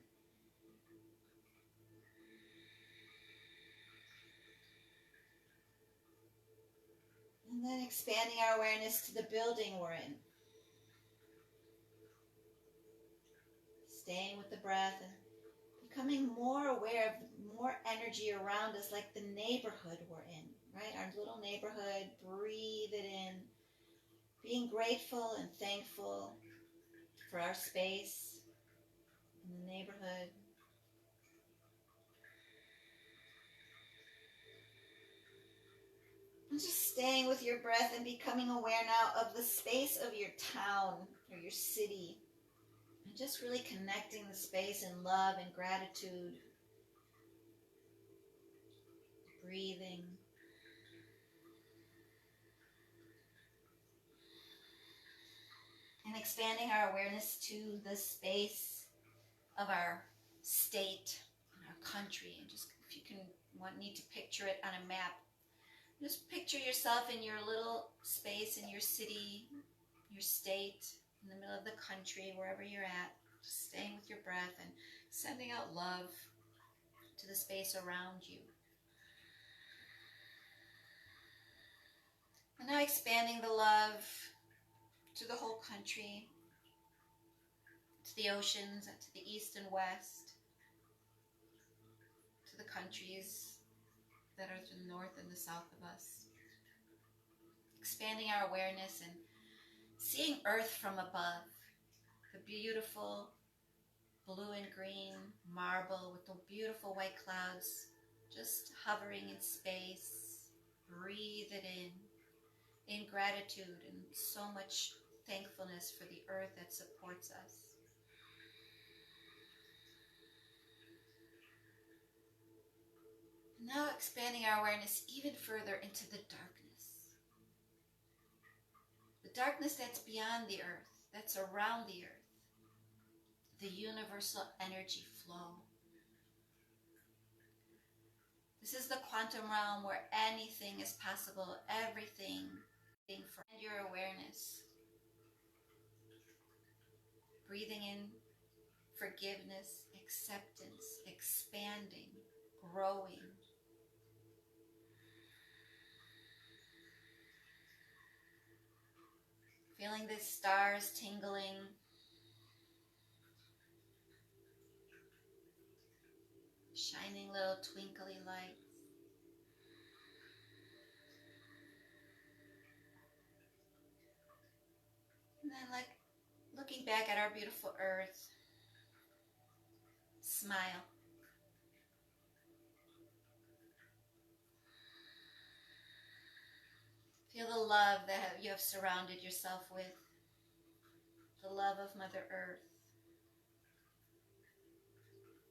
Speaker 1: And then expanding our awareness to the building we're in. Staying with the breath and becoming more aware of more energy around us, like the neighborhood we're in, right? Our little neighborhood, breathe it in. Being grateful and thankful for our space in the neighborhood. And just staying with your breath and becoming aware now of the space of your town or your city. And just really connecting the space in love and gratitude. Breathing. And expanding our awareness to the space of our state and our country. And just, if you need to picture it on a map, just picture yourself in your little space in your city, your state, in the middle of the country, wherever you're at. Just staying with your breath and sending out love to the space around you. And now expanding the love to the whole country, to the oceans, and to the east and west, to the countries that are to the north and the south of us. Expanding our awareness and seeing Earth from above, the beautiful blue and green marble with the beautiful white clouds just hovering in space. Breathe it in gratitude and so much thankfulness for the earth that supports us. Now expanding our awareness even further into the darkness. The darkness that's beyond the earth, that's around the earth. The universal energy flow. This is the quantum realm where anything is possible. Everything And your awareness. Breathing in forgiveness, acceptance, expanding, growing. Feeling the stars tingling. Shining little twinkly lights. And then like looking back at our beautiful earth. Smile. Feel the love that you have surrounded yourself with. The love of Mother Earth.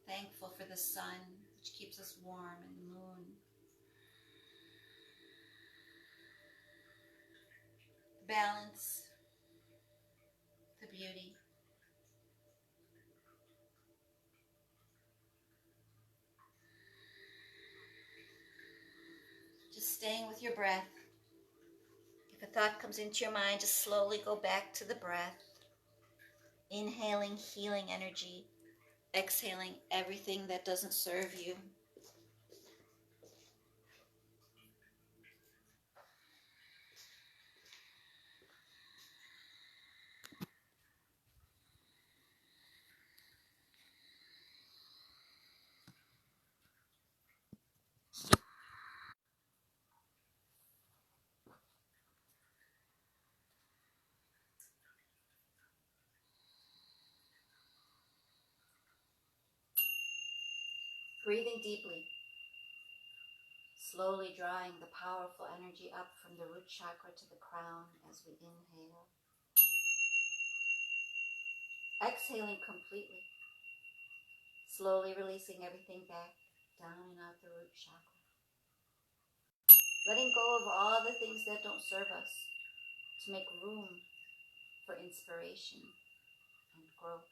Speaker 1: Thankful for the sun, which keeps us warm, and the moon. The balance, the beauty. Just staying with your breath. If a thought comes into your mind, just slowly go back to the breath. Inhaling healing energy. Exhaling everything that doesn't serve you. Breathing deeply. Slowly drawing the powerful energy up from the root chakra to the crown as we inhale. Exhaling completely. Slowly releasing everything back down and out the root chakra. Letting go of all the things that don't serve us to make room for inspiration and growth.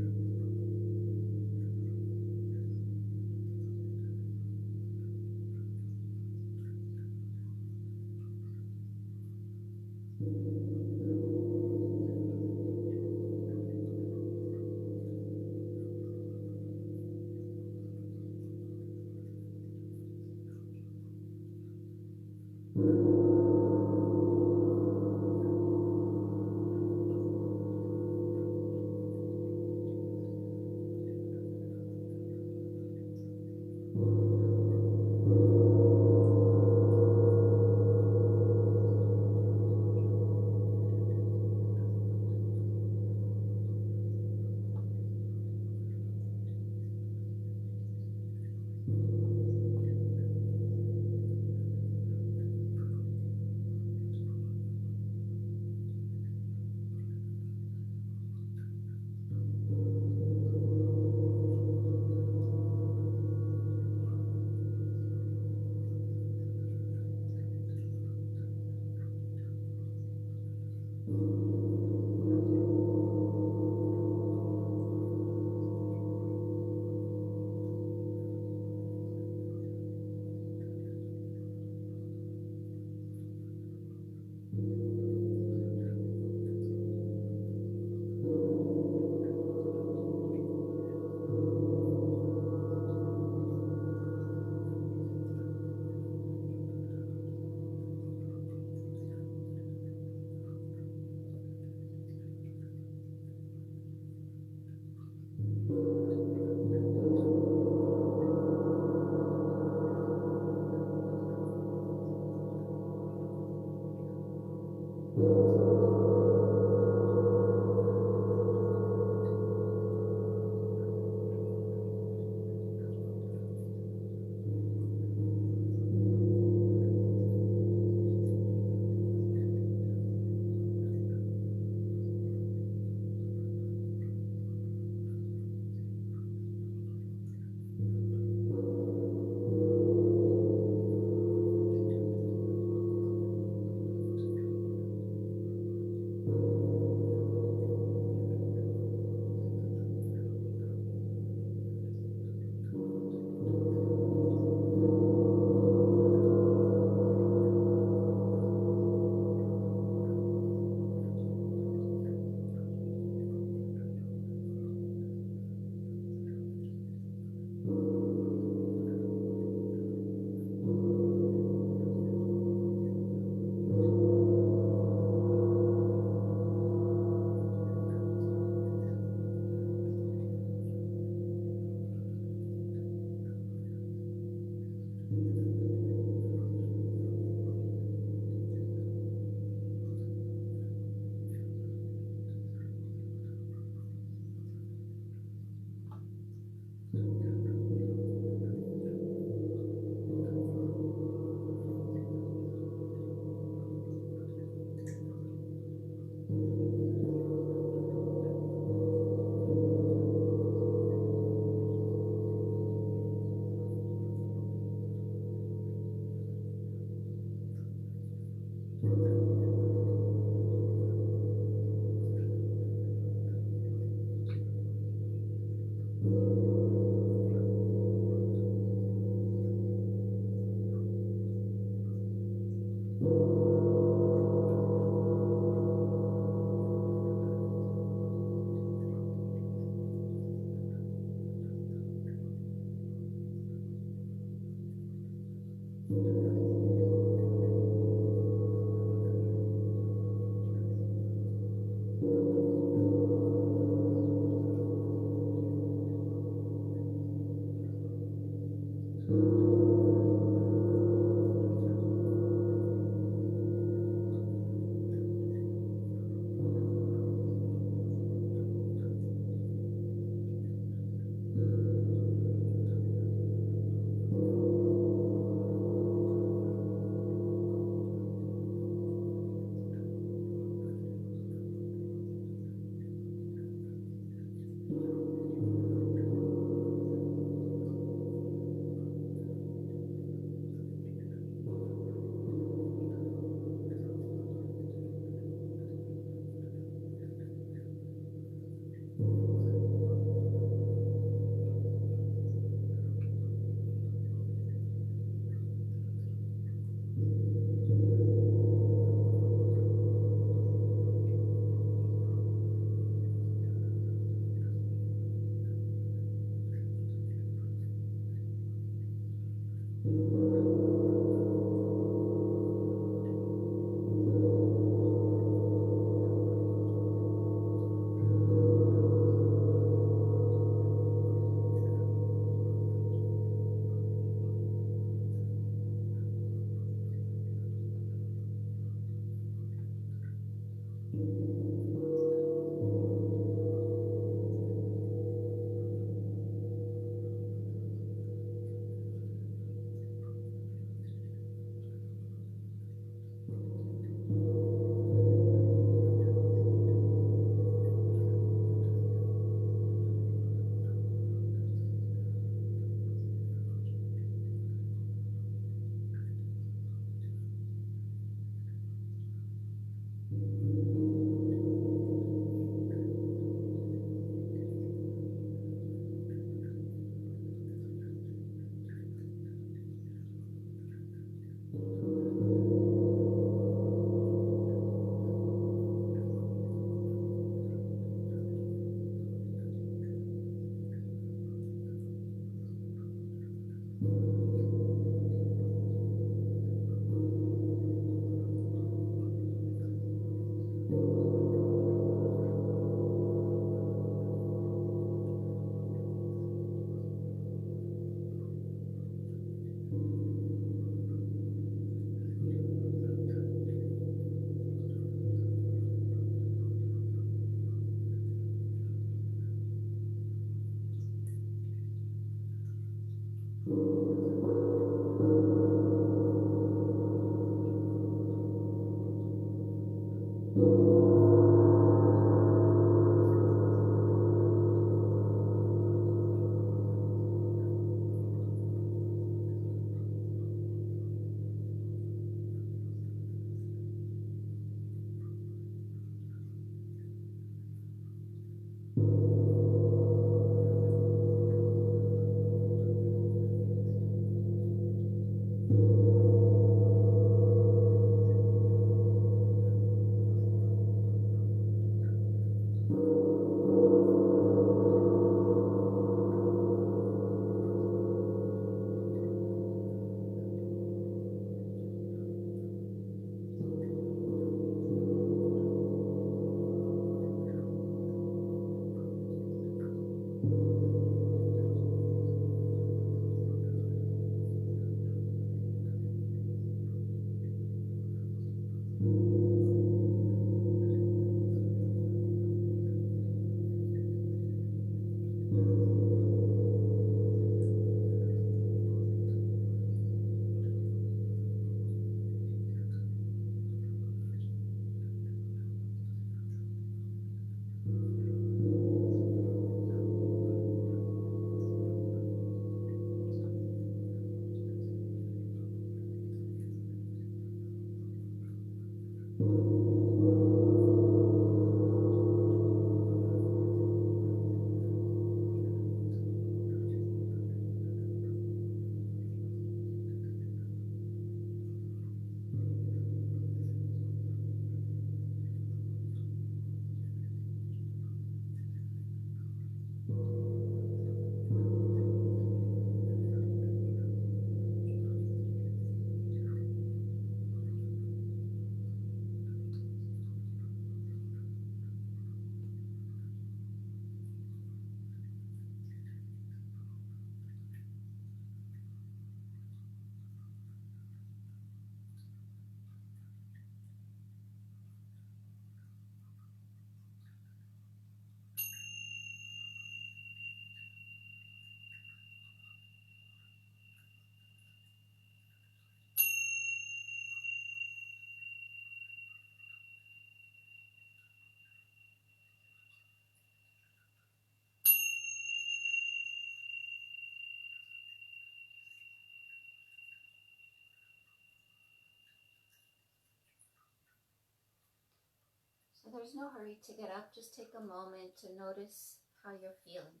Speaker 1: There's no hurry to get up. Just take a moment to notice how you're feeling.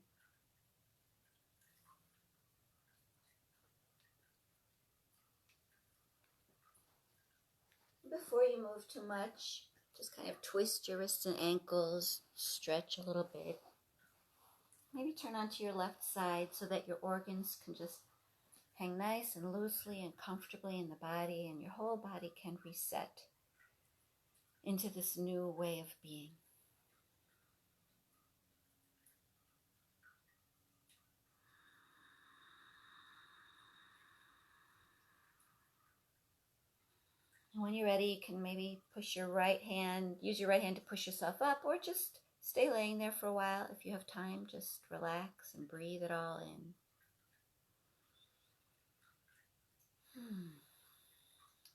Speaker 1: Before you move too much, just kind of twist your wrists and ankles, stretch a little bit. Maybe turn onto your left side so that your organs can just hang nice and loosely and comfortably in the body, and your whole body can reset into this new way of being. And when you're ready, you can maybe use your right hand to push yourself up, or just stay laying there for a while. If you have time, just relax and breathe it all in.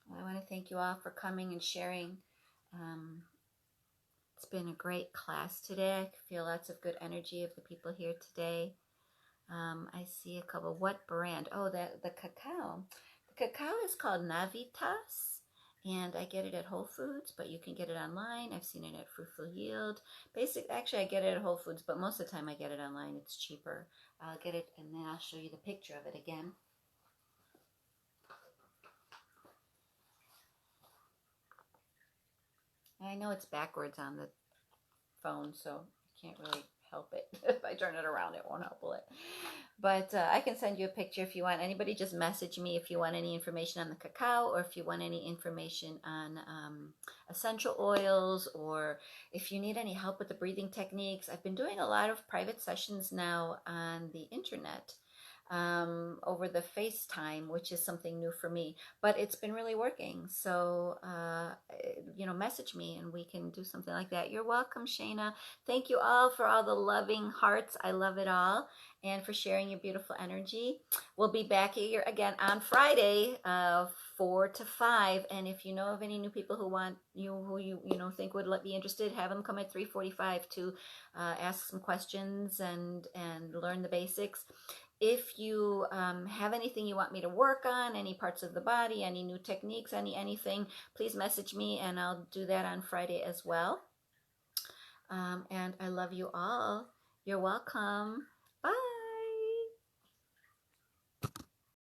Speaker 1: Well, I want to thank you all for coming and sharing. It's been a great class today. I feel lots of good energy of the people here today. I see a couple. What brand? Oh, the cacao. The cacao is called Navitas, and I get it at Whole Foods, but you can get it online. I've seen it at Fruitful Yield. Actually, I get it at Whole Foods, but most of the time I get it online. It's cheaper. I'll get it, and then I'll show you the picture of it again. I know it's backwards on the phone, so I can't really help it. If I turn it around, it won't help it. But I can send you a picture if you want. Anybody just message me if you want any information on the cacao, or if you want any information on essential oils, or if you need any help with the breathing techniques. I've been doing a lot of private sessions now on the internet, over the FaceTime, which is something new for me, but it's been really working. So, message me and we can do something like that. You're welcome, Shayna. Thank you all for all the loving hearts. I love it all. And for sharing your beautiful energy. We'll be back here again on Friday, 4 to 5. And if you know of any new people who you think would be interested, have them come at 3:45 to ask some questions and learn the basics. If you have anything you want me to work on, any parts of the body, any new techniques, anything, please message me and I'll do that on Friday as well. And I love you all. You're welcome.